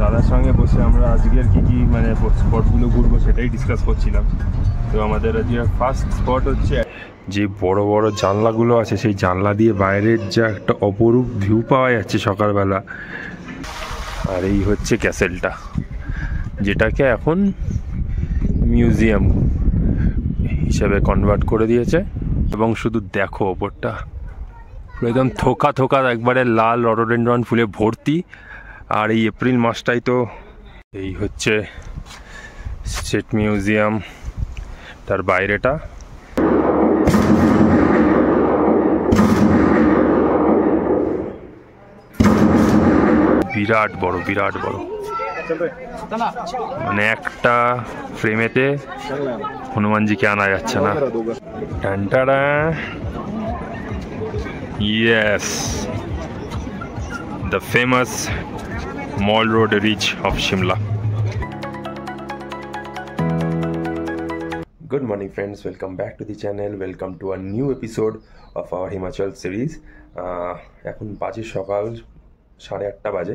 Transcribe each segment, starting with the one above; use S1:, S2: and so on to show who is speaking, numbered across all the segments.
S1: দাদার সঙ্গে বসে আমরা আজকের কি মানে স্পটগুলো ঘুরবো সেটাই ডিসকাস করছিলাম। তো আমাদের আজকে ফার্স্ট স্পট হচ্ছে যে বড় বড় জানলাগুলো আছে, সেই জানলা দিয়ে বাইরের যা একটা অপরূপ ভিউ পাওয়া যাচ্ছে সকালবেলা। আর এই হচ্ছে ক্যাসেলটা, যেটাকে এখন মিউজিয়াম হিসেবে কনভার্ট করে দিয়েছে। এবং শুধু দেখো ওপরটা পুরো একদম থোকা থোকা একবারে লাল রডোডেন্ড্রন ফুলে ভর্তি। আর এই এপ্রিল মাসটাই তো এই হচ্ছে স্টেট মিউজিয়াম, তার বাইরেটা। বিরাট বড়, বিরাট বড়, মানে একটা ফ্রেমেতে হনুমানজিকে আনা যাচ্ছে না। টানটাড়া, yes, the famous Mall Road Ridge of Shimla. Good morning friends, welcome back to the channel, welcome to a new episode of our Himachal series. এখন বাজে সকাল 8:30 বাজে।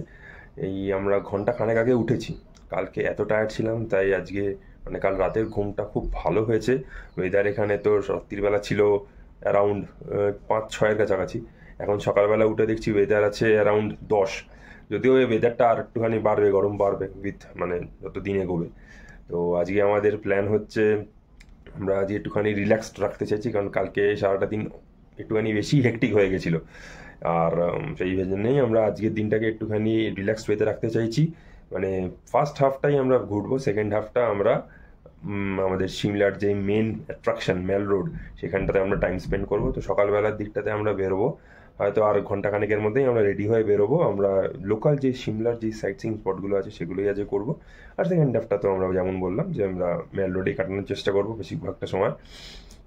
S1: এই আমরা ঘন্টা খানেক আগে উঠেছি। কালকে এত টায়ার্ড ছিলাম, তাই আজকে মানে কাল রাতের ঘুমটা খুব ভালো হয়েছে। ওয়েদার এখানে তো রাত্রিবেলা ছিল অ্যারাউন্ড 5-6 কাছাকাছি। এখন সকালবেলা উঠে দেখছি ওয়েদার আছে অ্যারাউন্ড 10। যদিও এই ওয়েদারটা আর একটুখানি বাড়বে, গরম বাড়বে মানে যত দিন এগোবে। তো আজকে আমাদের প্ল্যান হচ্ছে আমরা আজকে একটুখানি রিল্যাক্সড রাখতে চাইছি, কারণ কালকে সারাটা দিন একটুখানি বেশি হেক্টিক হয়ে গেছিলো। আর সেই জন্যই আমরা আজকের দিনটাকে একটুখানি রিল্যাক্সড ওয়েতে রাখতে চাইছি। মানে ফার্স্ট হাফটাই আমরা ঘুরবো, সেকেন্ড হাফটা আমরা আমাদের সিমলার যে মেন অ্যাট্রাকশন মেল রোড, সেখানটাতে আমরা টাইম স্পেন্ড করবো। তো সকালবেলার দিকটাতে আমরা বেরোবো, হয়তো আর ঘন্টাখানেকের মধ্যেই আমরা রেডি হয়ে বেরোবো। আমরা লোকাল যে সিমলার যে সাইট সিইং স্পটগুলো আছে সেগুলোই আজকে করবো। আর সেকেন্ড হাফটা তো আমরা যেমন বললাম যে আমরা মেল রোডেই কাটানোর চেষ্টা করবো বেশিরভাগটা সময়।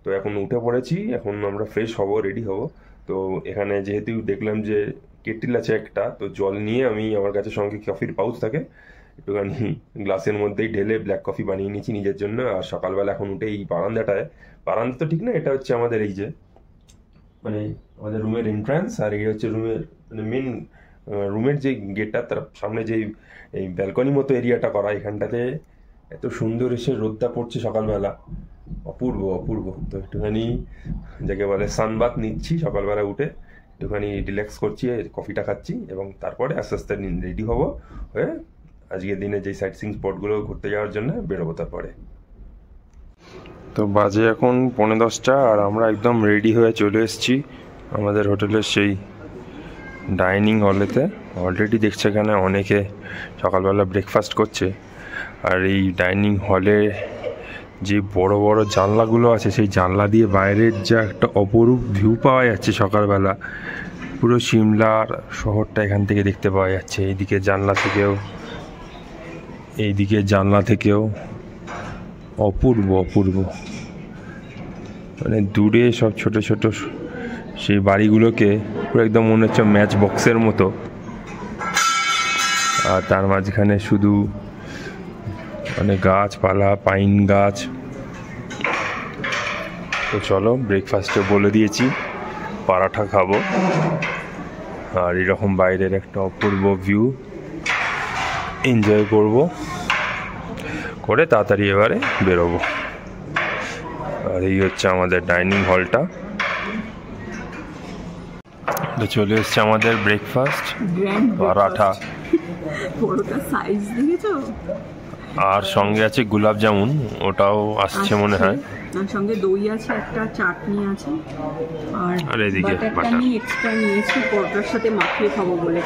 S1: তো এখন উঠে পড়েছি, এখন আমরা ফ্রেশ হবো, রেডি হবো। তো এখানে যেহেতু দেখলাম যে কেটিল আছে একটা, তো জল নিয়ে আমি, আমার কাছে সঙ্গে কফির পাউচ থাকে, একটুখানি গ্লাসের মধ্যেই ঢেলে ব্ল্যাক কফি বানিয়ে নিয়েছি নিজের জন্য। আর সকালবেলা এখন উঠে এই বারান্দাটায়, বারান্দা তো ঠিক না, এটা হচ্ছে আমাদের এই যে মানে আমাদের রুমের এন্ট্রান্স, আর এই হচ্ছে রুমের মানে মেন রুমের যে গেটটা, তার সামনে যেই এই ব্যালকনি মতো এরিয়াটা করা, এখানটাতে এত সুন্দর এসে রোদটা পড়ছে সকালবেলা, অপূর্ব অপূর্ব। তো একটুখানি যাকে বলে সানবাথ নিচ্ছি সকালবেলা উঠে, একটুখানি রিল্যাক্স করছি, কফিটা খাচ্ছি, এবং তারপরে আস্তে আস্তে রেডি হবো হয়ে আজকের দিনে যেই সাইট সিইং স্পটগুলো ঘুরতে যাওয়ার জন্য বেরোবো তারপরে। তো বাজে এখন 10:45 আর আমরা একদম রেডি হয়ে চলে এসেছি আমাদের হোটেলের সেই ডাইনিং হলেতে। অলরেডি দেখছে এখানে অনেকে সকালবেলা ব্রেকফাস্ট করছে। আর এই ডাইনিং হলে যে বড় বড় জানলাগুলো আছে, সেই জানলা দিয়ে বাইরের যা একটা অপরূপ ভিউ পাওয়া যাচ্ছে সকালবেলা, পুরো সিমলার শহরটা এখান থেকে দেখতে পাওয়া যাচ্ছে। এইদিকে জানলা থেকেও অপূর্ব অপূর্ব। মানে দূরে সব ছোট ছোট সেই বাড়িগুলোকে পুরো একদম মনে হচ্ছে ম্যাচ বক্সের মতো, আর তার মাঝখানে শুধু মানে গাছপালা, পাইন গাছ। তো চলো, ব্রেকফাস্টে বলে দিয়েছি পরাঠা খাবো, আর এরকম বাইরের একটা অপূর্ব ভিউ এনজয় করে তাড়াতাড়ি এবারে বেরোবো। আর এই হচ্ছে আমাদের ডাইনিং হলটা। তো চলে এসছে আমাদের ব্রেকফাস্ট, পরাঠা, আর সঙ্গে আছে গোলাপ জামুন, ওটাও আসছে মনে হয়,
S2: সঙ্গে দই আছে, একটা চাটনি আছে,
S1: আর এদিকে বাটার
S2: এক্সট্রা নিয়েছি পরোটার সাথে মাখিয়ে খাবো বলে।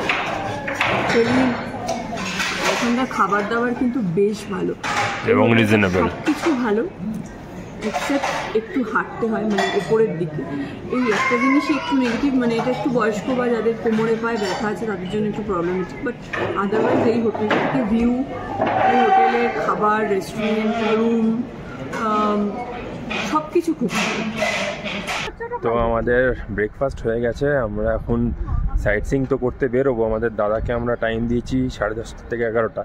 S2: এখানকার খাবার দাবার কিন্তু বেশ ভালো
S1: এবং রিজনেবল,
S2: কিছু ভালো, এক্সেপ্ট একটু হাঁটতে হয় মানে উপরের দিকে। এই একটা জিনিসই একটু নেগেটিভ, মানে এটা একটু বয়স্ক বা যাদের কোমরে পায়ে ব্যথা আছে তাদের জন্য একটু প্রবলেমেটিক। বাট আদারওয়াইজ এই হোটেলটা থেকে ভিউ, এই হোটেলের খাবার, রেস্টুরেন্ট, রুম, সব কিছু খুব ভালো।
S1: তো আমাদের ব্রেকফাস্ট হয়ে গেছে, আমরা এখন সাইট সিইং তো করতে বেরোবো। আমাদের দাদাকে আমরা টাইম দিয়েছি 10:30 থেকে 11টা।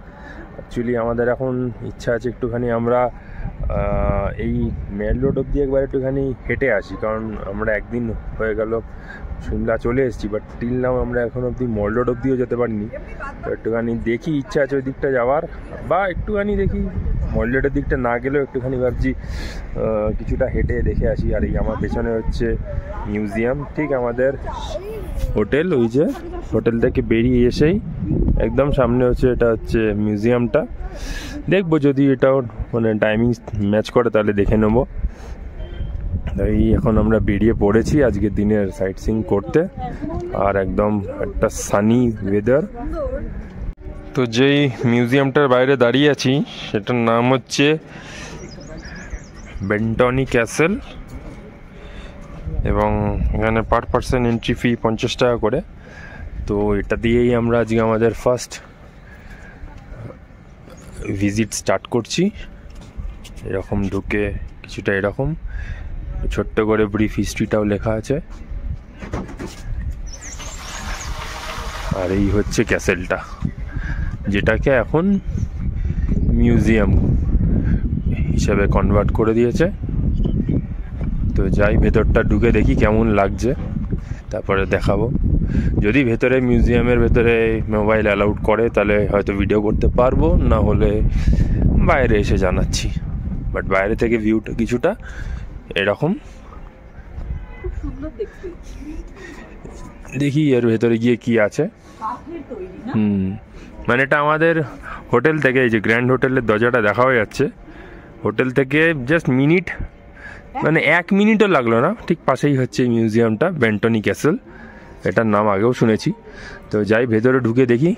S1: অ্যাকচুয়ালি আমাদের এখন ইচ্ছা আছে একটুখানি আমরা এই মেন রোড অবধি একবার একটুখানি হেঁটে আসি, কারণ আমরা একদিন হয়ে গেল সিমলা চলে এসেছি, বাট টিল নাও আমরা এখন অবধি মল রোড অবধিও যেতে পারিনি। তো একটুখানি দেখি, ইচ্ছা আছে ওই দিকটা যাওয়ার, বা একটুখানি দেখি মল রোডের দিকটা না গেলেও একটুখানি ভাবছি কিছুটা হেঁটে দেখে আসি। আর এই আমার পেছনে হচ্ছে মিউজিয়াম, ঠিক আমাদের হোটেল, ওই যে হোটেল থেকে বেরিয়ে এসেই একদম সামনে হচ্ছে, এটা হচ্ছে মিউজিয়ামটা। দেখবো যদি এটাও মানে টাইমিং ম্যাচ করে তাহলে দেখে নেবো। এই এখন আমরা বেরিয়ে পড়েছি আজকের দিনের সাইট সিইং করতে, আর একদম একটা সানি ওয়েদার। তো যেই মিউজিয়ামটার বাইরে দাঁড়িয়ে আছি সেটার নাম হচ্ছে বেন্টনি ক্যাসেল, এবং এখানে পার পার্সন এন্ট্রি ফি 50 টাকা করে। তো এটা দিয়েই আমরা আজকে আমাদের ফার্স্ট ভিজিট স্টার্ট করছি। এরকম ঢুকে কিছুটা এরকম ছোট্ট করে ব্রিফ হিস্ট্রিটাও লেখা আছে। আর এই হচ্ছে ক্যাসেলটা, যেটাকে এখন মিউজিয়াম হিসেবে কনভার্ট করে দিয়েছে। তো যাই ভেতরটা ঢুকে দেখি কেমন লাগছে, তারপরে দেখাবো। যদি ভেতরে মিউজিয়ামের ভেতরে মোবাইল অ্যালাউড করে তাহলে হয়তো ভিডিও করতে পারবো, না হলে বাইরে এসে জানাচ্ছি। বাট বাইরে থেকে ভিউটা কিছুটা এরকম। দেখি এর ভেতরে গিয়ে কি আছে। মানে এটা আমাদের হোটেল থেকে, এই যে গ্র্যান্ড হোটেলের দরজাটা দেখা হয়ে যাচ্ছে, হোটেল থেকে জাস্ট মিনিট, মানে 1 মিনিটও লাগলো না, ঠিক পাশেই হচ্ছে এই মিউজিয়ামটা, বেন্টনি ক্যাসেল। এটার নাম আগেও শুনেছি। তো যাই ভেতরে ঢুকে দেখি।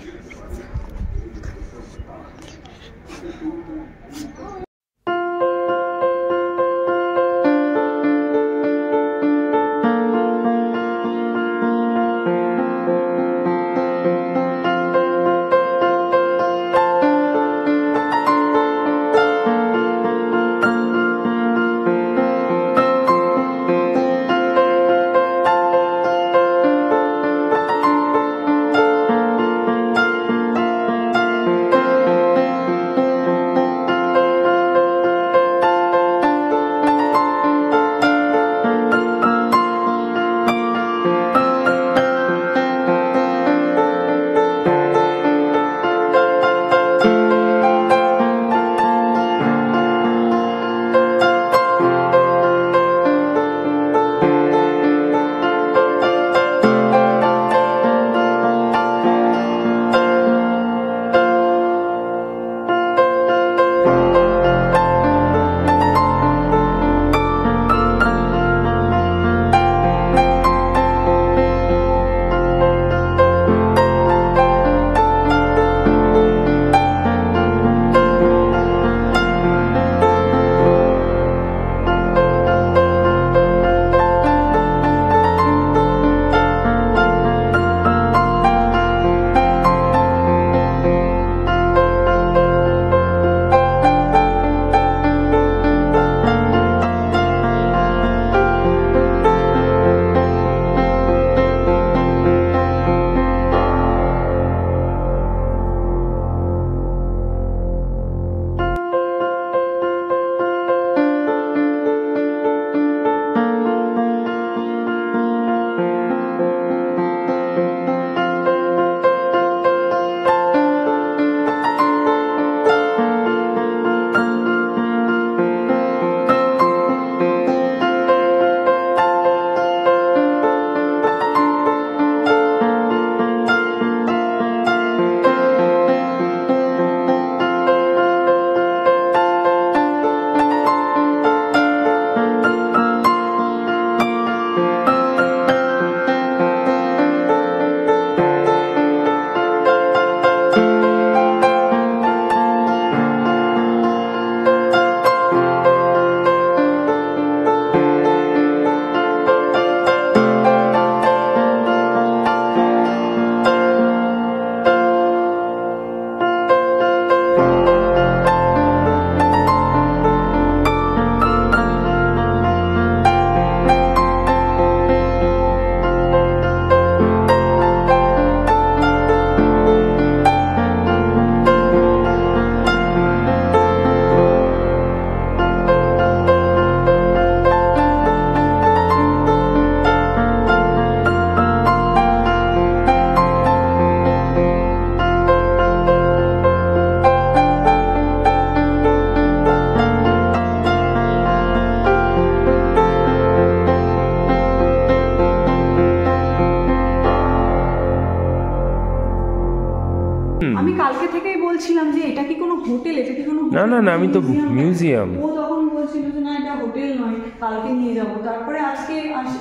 S2: কালকে থেকেই বলছিলাম যে এটা কি কোনো হোটেল, এটা কি কোনো
S1: না না না, আমি তো মিউজিয়াম।
S2: ও তখন বলছিল যে না এটা হোটেল নয়, কালকে নিয়ে যাব। তারপরে আজকে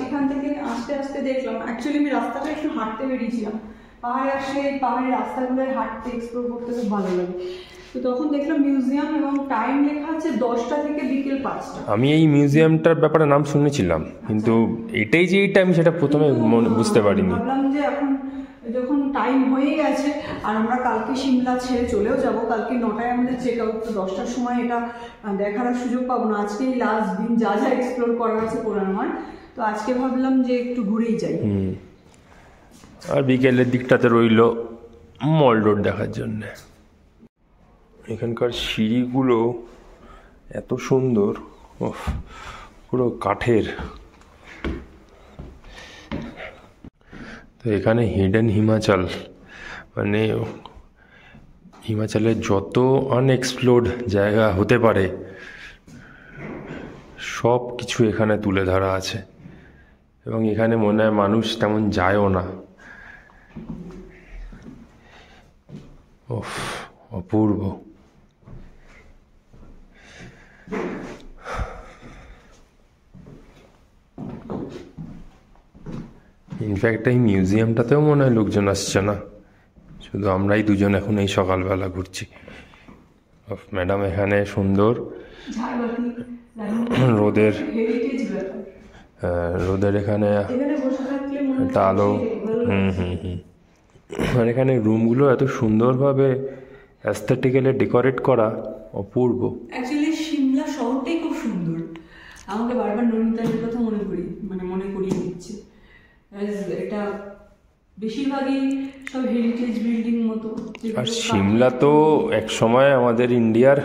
S2: এখান থেকে আস্তে আস্তে দেখলাম, অ্যাকচুয়ালি আমি রাস্তাটা একটু হাঁটতে বেরিয়েছিলাম, পাহাড়ে আসলে পাহাড়ের রাস্তাগুলোয় হাঁটতে এক্সপ্লোর করতে খুব ভালো লাগে। তো তখন দেখলাম মিউজিয়াম এবং টাইম লেখা আছে 10টা থেকে বিকেল 5টা।
S1: আমি এই মিউজিয়ামটার ব্যাপারে নাম শুনেছিলাম, কিন্তু এটাই যে এইটা আমি সেটা প্রথমে বুঝতে পারিনি।
S2: ভাবলাম যে এখন যখন টাইম হয়ে গেছে আর আমরা কালকে সিমলা ছেড়ে চলেও যাব, কালকে 9টায় আমাদের চেক আউট, তো 10টার সময় এটা দেখার সুযোগ পাবো না। আজকেই লাস্ট দিন, যা যা এক্সপ্লোর করার আছে করার আমার, তো আজকে ভাবলাম যে একটু ঘুরেই যাই।
S1: আর বিকেলের দিকটাতে রইল মল রোড দেখার জন্যে। এখানকার সিঁড়িগুলো এত সুন্দর, পুরো কাঠের। তো এখানে হিডেন হিমাচল, মানে হিমাচলের যত আনএক্সপ্লোর্ড জায়গা হতে পারে সব কিছু এখানে তুলে ধরা আছে, এবং এখানে মনে হয় মানুষ তেমন যায়ও না। অপূর্ব। ইনফ্যাক্ট এই মিউজিয়ামটাতেও মনে হয় লোকজন আসছে না, শুধু আমরাই দুজন এখন এই সকালবেলা ঘুরছি। ম্যাডাম এখানে সুন্দর রোদের এখানে একটা আলো। আর এখানে রুমগুলো এত সুন্দরভাবে অ্যাস্থেটিক্যালি ডেকোরেট করা, অপূর্ব।
S2: অ্যাকচুয়ালি সিমলা শহরটাই খুব সুন্দর, আমাকে বারবার নৈনিতালের কথা মনে করিয়ে দিচ্ছে। এটা বেশিরভাগই সব হেরিটেজ বিল্ডিং মতো।
S1: আর সিমলা তো এক সময় আমাদের ইন্ডিয়ার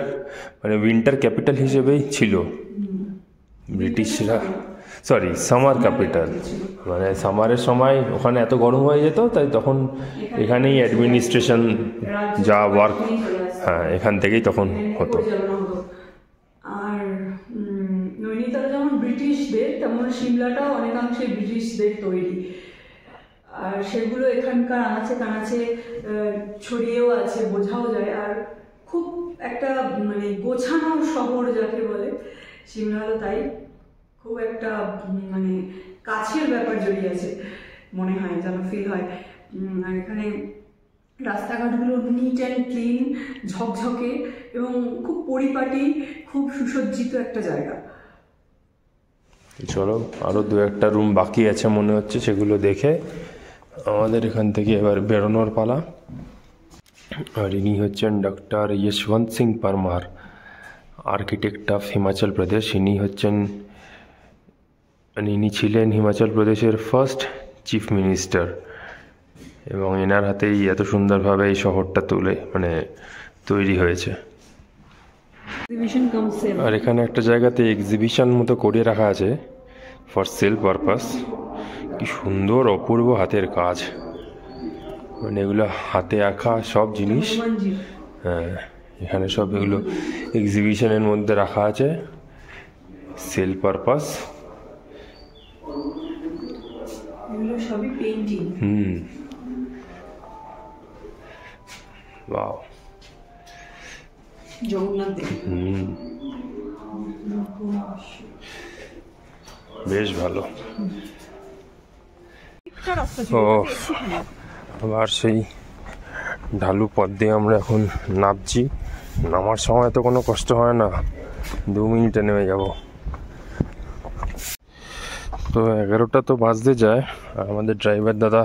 S1: মানে উইন্টার ক্যাপিটাল হিসেবেই ছিল। ব্রিটিশরা সামার ক্যাপিটাল, মানে সামারের সময় ওখানে এত গরম হয়ে যেত, তাই তখন এখানেই অ্যাডমিনিস্ট্রেশন যা ওয়ার্ক, হ্যাঁ এখান থেকেই তখন হতো।
S2: আর নৈনিতাল যেমন ব্রিটিশদের, তেমন সিমলাটাও অনেকাংশে ব্রিটিশদের তৈরি, আর সেগুলো এখানকার আনাচে কানাচে ছড়িয়েও আছে, বোঝাও যায়। আর খুব একটা মানে গোছানো শহর যাকে বলে সিমলা হলো, তাই খুব একটা মানে কাছের ব্যাপার জড়িয়ে আছে মনে হয়, যেন ফিল হয়। আর এখানে রাস্তাঘাটগুলো নিট অ্যান্ড ক্লিন, ঝকঝকে এবং খুব পরিপাটি, খুব সুসজ্জিত একটা জায়গা।
S1: চলো আরও 2-1টা রুম বাকি আছে মনে হচ্ছে, সেগুলো দেখে আমাদের এখান থেকে এবার বেরোনোর পালা। আর ইনি হচ্ছেন doctor Yashwant Singh Parmar, architect of Himachal Pradesh. ইনি ছিলেন হিমাচল প্রদেশের ফার্স্ট চিফ মিনিস্টার, এবং এনার হাতেই এত সুন্দরভাবে এই শহরটা তৈরি হয়েছে। আর এখানে একটা জায়গাতে এক্সিবিশন মতো করে রাখা আছে ফর সেল পারপাস। কি সুন্দর অপূর্ব হাতের কাজ, মানে এগুলো হাতে আঁকা সব জিনিস। হ্যাঁ, এখানে সব এগুলো এক্সিবিশনের মধ্যে রাখা আছে, সেল পারপাস। ওয়াও, বেশ ভালো। ও আবার সেই ঢালু পথ দিয়ে আমরা এখন নামছি। নামার সময় তো কোনো কষ্ট হয় না, 2 মিনিটে নেমে যাব। তো 11টা তো বাজতে যায়, আর আমাদের ড্রাইভার দাদা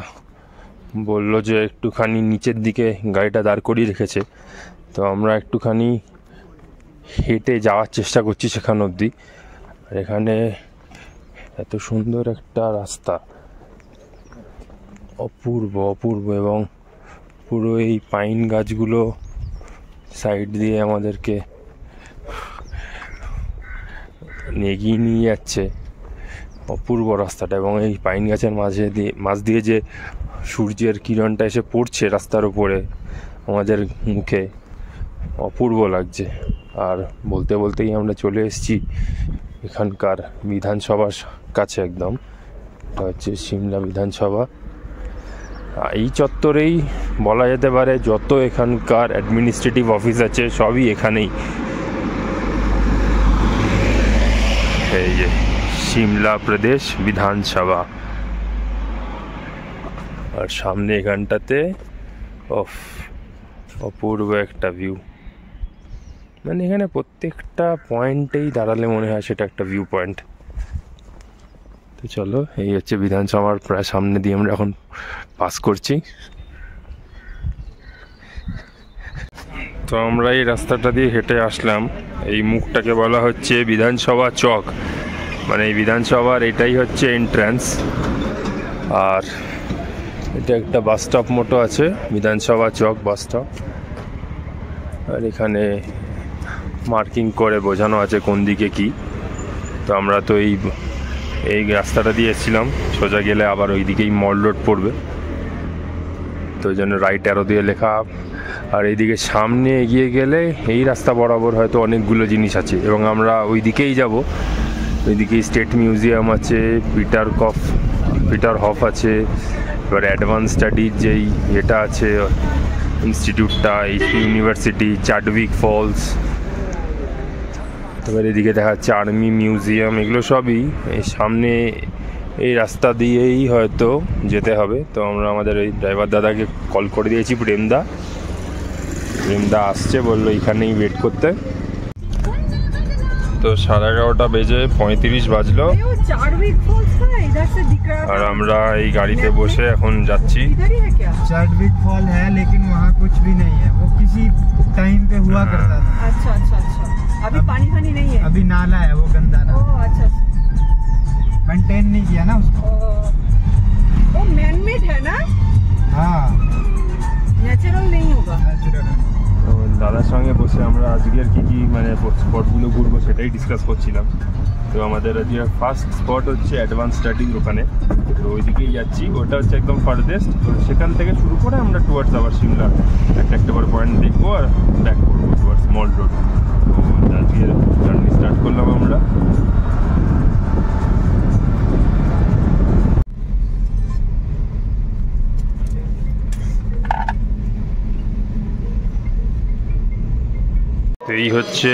S1: বললো যে একটুখানি নিচের দিকে গাড়িটা দাঁড় করিয়ে রেখেছে, তো আমরা একটুখানি হেঁটে যাওয়ার চেষ্টা করছি সেখান অবধি। আর এখানে এত সুন্দর একটা রাস্তা, অপূর্ব, এবং পুরো এই পাইন গাছগুলো সাইড দিয়ে আমাদেরকে এগিয়ে নিয়ে যাচ্ছে। অপূর্ব রাস্তাটা, এবং এই পাইন গাছের মাঝ দিয়ে যে সূর্যের কিরণটা এসে পড়ছে রাস্তার উপরে আমাদের মুখে, অপূর্ব লাগছে। আর বলতেই আমরা চলে এসেছি এখানকার বিধানসভার কাছে একদম। এটা হচ্ছে সিমলা বিধানসভা। এই চত্বরেই বলা যেতে পারে যত এখানকার অ্যাডমিনিস্ট্রেটিভ অফিস আছে সবই এখানেই। এই যে সিমলা প্রদেশ বিধানসভা, আর সামনে এখানটাতে অপূর্ব একটা ভিউ। মানে এখানে প্রত্যেকটা পয়েন্টেই দাঁড়ালে মনে হয় সেটা একটা ভিউ পয়েন্ট। তো চলো, এই হচ্ছে বিধানসভার প্রায় সামনে দিয়ে আমরা এখন পাস করছি। তো আমরা এই রাস্তাটা দিয়ে হেঁটে আসলাম। এই মুখটাকে বলা হচ্ছে বিধানসভা চক, মানে এই বিধানসভার এটাই হচ্ছে এন্ট্রান্স। আর এটা একটা বাস স্টপ মতো আছে, বিধানসভা চক বাস স্টপ। আর এখানে মার্কিং করে বোঝানো আছে কোন দিকে কি। তো আমরা তো এই রাস্তাটা দিয়ে এসেছিলাম, সোজা গেলে আবার ওই দিকেই মল রোড পড়বে, তো ওই জন্য রাইট অ্যারো দিয়ে লেখা। আর এইদিকে সামনে এগিয়ে গেলে এই রাস্তা বরাবর হয়তো অনেকগুলো জিনিস আছে, এবং আমরা ওই দিকেই যাব। ওইদিকে স্টেট মিউজিয়াম আছে, পিটার হফ আছে, এবার অ্যাডভান্স স্টাডির যেই এটা আছে ইনস্টিটিউটটা, এইচপি ইউনিভার্সিটি, চ্যাডউইক ফলস, এবার এদিকে দেখা যাচ্ছে আর্মি মিউজিয়াম, এগুলো সবই এই সামনে এই রাস্তা দিয়েই হয়তো যেতে হবে। তো আমরা আমাদের এই ড্রাইভার দাদাকে কল করে দিয়েছি, প্রেমদা আসছে, বললো এখানেই ওয়েট করতে। তো 11:30 বেজে 35 বাজলো, আর আমরা এই গাড়িতে বসে এখন যাচ্ছি।
S3: चार्डविक फॉल है लेकिन वहाँ कुछ भी नहीं है, वो किसी टाइम पे हुआ करता था।
S2: अच्छा अच्छा अच्छा, अभी पानी फानी नहीं है,
S3: अभी नाला है, वो गंदा नाला।
S2: ओह अच्छा,
S3: मेंटेन नहीं किया ना उसको।
S2: वो मैन मेड है ना?
S3: हाँ,
S2: नेचुरल नहीं होगा।
S3: नेचुरल।
S1: তো দাদার সঙ্গে বসে আমরা আজকের কী মানে স্পটগুলো ঘুরবো সেটাই ডিসকাস করছিলাম। তো আমাদের আজকে ফার্স্ট স্পট হচ্ছে অ্যাডভান্স স্টাডিজ, ওখানে তো ওইদিকেই যাচ্ছি। ওটা হচ্ছে একদম ফার্দেস্ট, তো সেখান থেকে শুরু করে আমরা টুয়ার্ডস আবার সিমলা একটা করে পয়েন্ট দেখবো আর ব্যাক করবো টুয়ার্ডস মল রোড। তো আজকে জার্নি স্টার্ট করলাম আমরা। তো এই হচ্ছে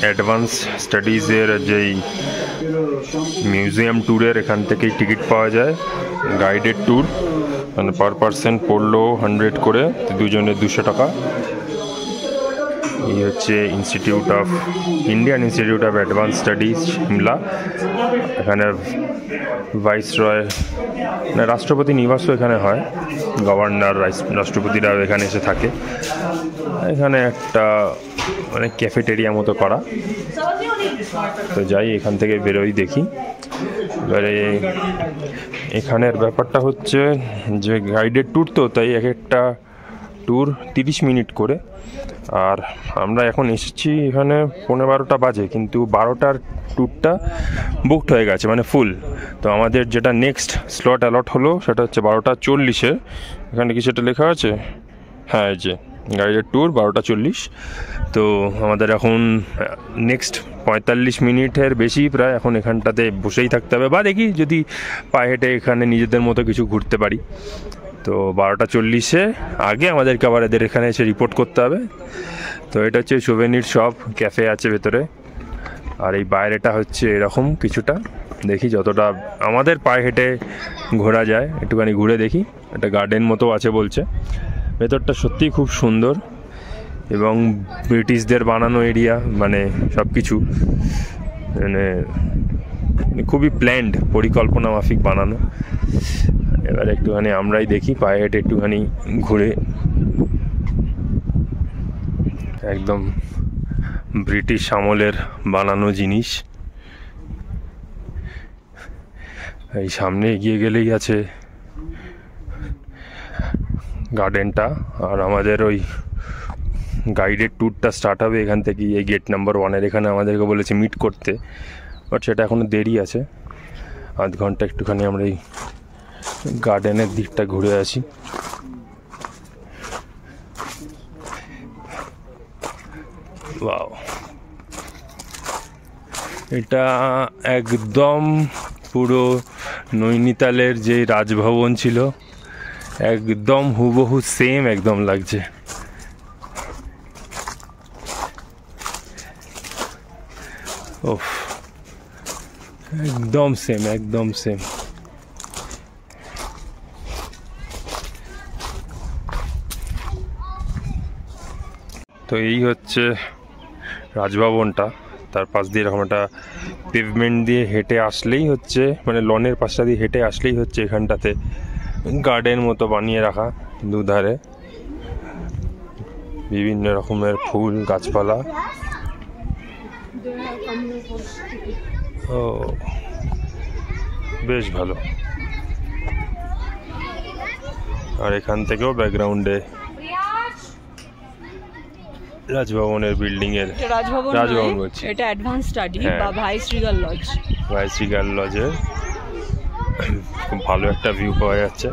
S1: অ্যাডভান্স স্টাডিজের যেই মিউজিয়াম ট্যুরের, এখান থেকেই টিকিট পাওয়া যায়, গাইডেড ট্যুর, মানে পার পারসন পড়লো 100 করে, দুজনে 200 টাকা। এই হচ্ছে Indian institute of advance studies Shimla. এখানে ভাইসরয় না রাষ্ট্রপতি নিবাসও এখানে হয়, গভর্নর রাষ্ট্রপতিরাও এখানে এসে থাকে। এখানে একটা মানে ক্যাফেটেরিয়া মতো করা। তো যাই, এখান থেকে বেরোই, দেখি। এবারে এখানের ব্যাপারটা হচ্ছে যে গাইডেড ট্যুর, তো তাই এক একটা ট্যুর 30 মিনিট করে। আর আমরা এখন এসেছি এখানে 11:15 বাজে, কিন্তু 12টার ট্যুরটা বুকড হয়ে গেছে, মানে ফুল। তো আমাদের যেটা নেক্সট স্লট অ্যালট হলো সেটা হচ্ছে 12:40। এখানে কি সেটা লেখা আছে? হ্যাঁ, এই যে গাইডেড ট্যুর 12:40। তো আমাদের এখন নেক্সট 45 মিনিটের বেশি প্রায় এখন এখানটাতে বসেই থাকতে হবে, বা দেখি যদি পায়ে হেঁটে এখানে নিজেদের মতো কিছু ঘুরতে পারি। তো 12:40 আগে আমাদেরকে আবার এদের এখানে এসে রিপোর্ট করতে হবে। তো এটা হচ্ছে সোভেনির শপ, ক্যাফে আছে ভেতরে। আর এই বাইরেটা হচ্ছে এরকম কিছুটা, দেখি যতটা আমাদের পায়ে হেঁটে ঘোরা যায় একটুখানি ঘুরে দেখি। একটা গার্ডেন মতো আছে বলছে, ভেতরটা সত্যিই খুব সুন্দর, এবং ব্রিটিশদের বানানো এরিয়া, মানে সব কিছু মানে খুবই প্ল্যান্ড, পরিকল্পনা মাফিক বানানো। এবার একটুখানি আমরাই দেখি পায়ে হেঁটে একটুখানি ঘুরে। একদম ব্রিটিশ আমলের বানানো জিনিস। এই সামনে এগিয়ে গেলেই আছে গার্ডেনটা, আর আমাদের ওই গাইডেড ট্যুরটা স্টার্ট হবে এখান থেকে। এই গেট নাম্বার 1 এখানে আমাদেরকে বলেছে মিট করতে, বাট সেটা এখনও দেরি আছে, আধ ঘন্টা একটুখানি আমরা এই গার্ডেনের দিকটা ঘুরে আসি। ওয়াও, এটা একদম পুরো নৈনিতালের যে রাজভবন ছিল একদম হুবহু সেম একদম লাগছে। ওফ, একদম সেম, একদম সেম। তো এই হচ্ছে রাজভবনটা। তার পাশ দিয়ে এরকম একটা পেভমেন্ট দিয়ে হেঁটে আসলেই হচ্ছে, মানে লনের পাশটা দিয়ে হেঁটে আসলেই হচ্ছে এখানটাতে গার্ডেন মতো বানিয়ে রাখা, দুধারে বিভিন্ন রকমের ফুল গাছপালা। ও বেশ ভালো। আর এখান থেকেও ব্যাকগ্রাউন্ডে রাজভবনের বিল্ডিং এর, রাজভবন বলছি,
S2: এটা অ্যাডভান্স স্টাডি
S1: হ্যাঁ।
S2: বা ভাইসরিগাল লজ।
S1: ভাইসরিগাল লজের খুব ভালো একটা ভিউ পাওয়া যাচ্ছে।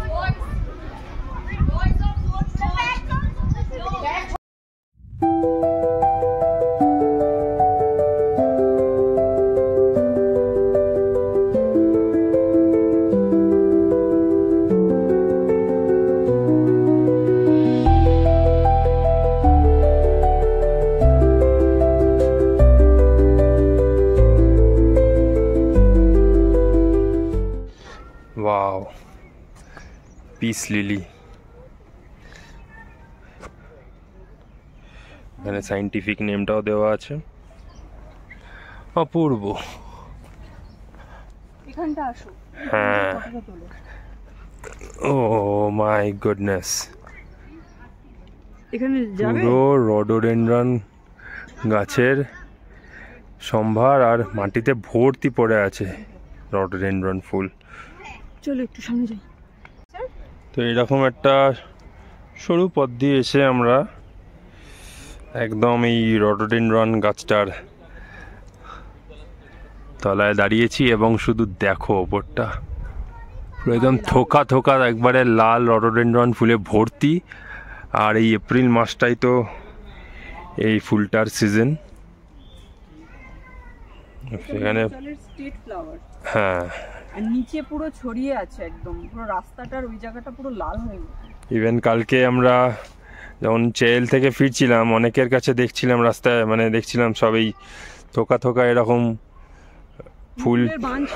S1: Wow, peace lily. এখানে সাইন্টিফিক নেমটাও দেওয়া আছে। অপূর্ব।
S2: এখানটা আসো।
S1: হ্যাঁ, ও মাই গুডনেস,
S2: এখানে যাবে?
S1: পুরো রডোডেনড্রন গাছের সম্ভার আর মাটিতে ভর্তি পড়ে আছে রডোডেনড্রন ফুল।
S2: চলো একটু সামনে যাই।
S1: তো এরকম একটা সরু পথ দিয়ে এসে আমরা একদম এই রডোডেনড্রন গাছটার তলায় দাঁড়িয়েছি এবং শুধু দেখো ওপরটা পুরো একদম থোকা থোকা একবারে লাল রডোডেনড্রন ফুলে ভর্তি। আর এই এপ্রিল মাসটাই তো এই ফুলটার সিজন। সেখানে
S2: স্ট্রিট ফ্লাওয়ার,
S1: হ্যাঁ,
S2: আর নিচে পুরো ছড়িয়ে আছে, একদম পুরো রাস্তাটার ওই জায়গাটা পুরো লাল হয়ে গেছে।
S1: ইভেন কালকে আমরা যখন চেল থেকে ফিরছিলাম অনেকের কাছে দেখছিলাম রাস্তায়, মানে দেখছিলাম সব এই থোকা থোকা এরকম ফুল,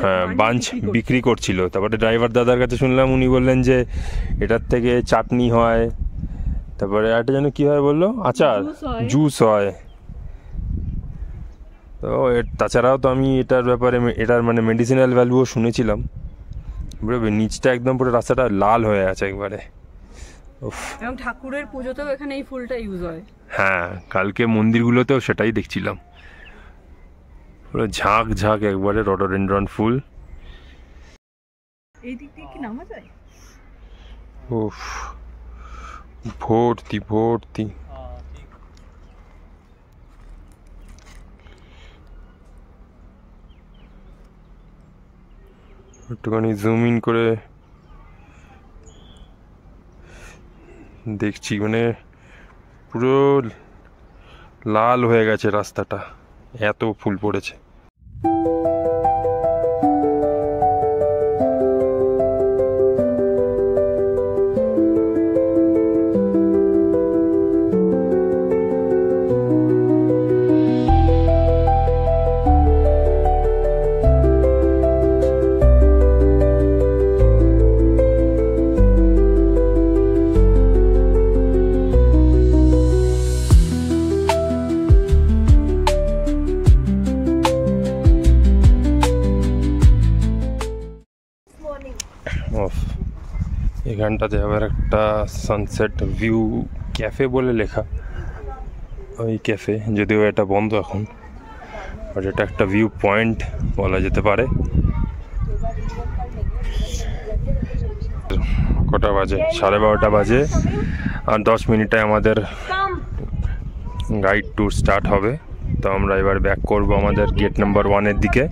S1: হ্যাঁ, বাঞ্চ বিক্রি করছিল। তারপরে ড্রাইভার দাদার কাছে শুনলাম, উনি বললেন যে এটার থেকে চাটনি হয়, তারপরে একটা যেন কি হয় বললো, আচার, জুস হয়। তো তাছাড়াও তো আমি এটার ব্যাপারে, এটার মানে মেডিসিনাল ভ্যালুও শুনেছিলাম। নিচটা একদম পুরো রাস্তাটা লাল হয়ে আছে একবারে।
S2: এবং ঠাকুরের পুজোতেও এখানে এই ফুলটা ইউজ হয়।
S1: হ্যাঁ, কালকে মন্দিরগুলোতেও সেটাই দেখছিলাম, পুরো ঝাঁক ঝাঁক একবারে রডোডেনড্রন ফুল।
S2: এই দিক দিয়ে কি নামা যায়?
S1: উফ, ভর্তি ভর্তি। একটুখানি জুম ইন করে দেখছি, মানে পুরো লাল হয়ে গেছে রাস্তাটা, এত ফুল পড়েছে। এখানটাতে আবার একটা সানসেট ভিউ ক্যাফে বলে লেখা, ওই ক্যাফে, যদিও এটা বন্ধ এখন, বাট এটা একটা ভিউ পয়েন্ট বলা যেতে পারে। কটা বাজে? 12:30 বাজে, আর 10 মিনিটে আমাদের গাইড ট্যুর স্টার্ট হবে। তো আমরা এবার ব্যাক করব আমাদের গেট নাম্বার 1-এর দিকে।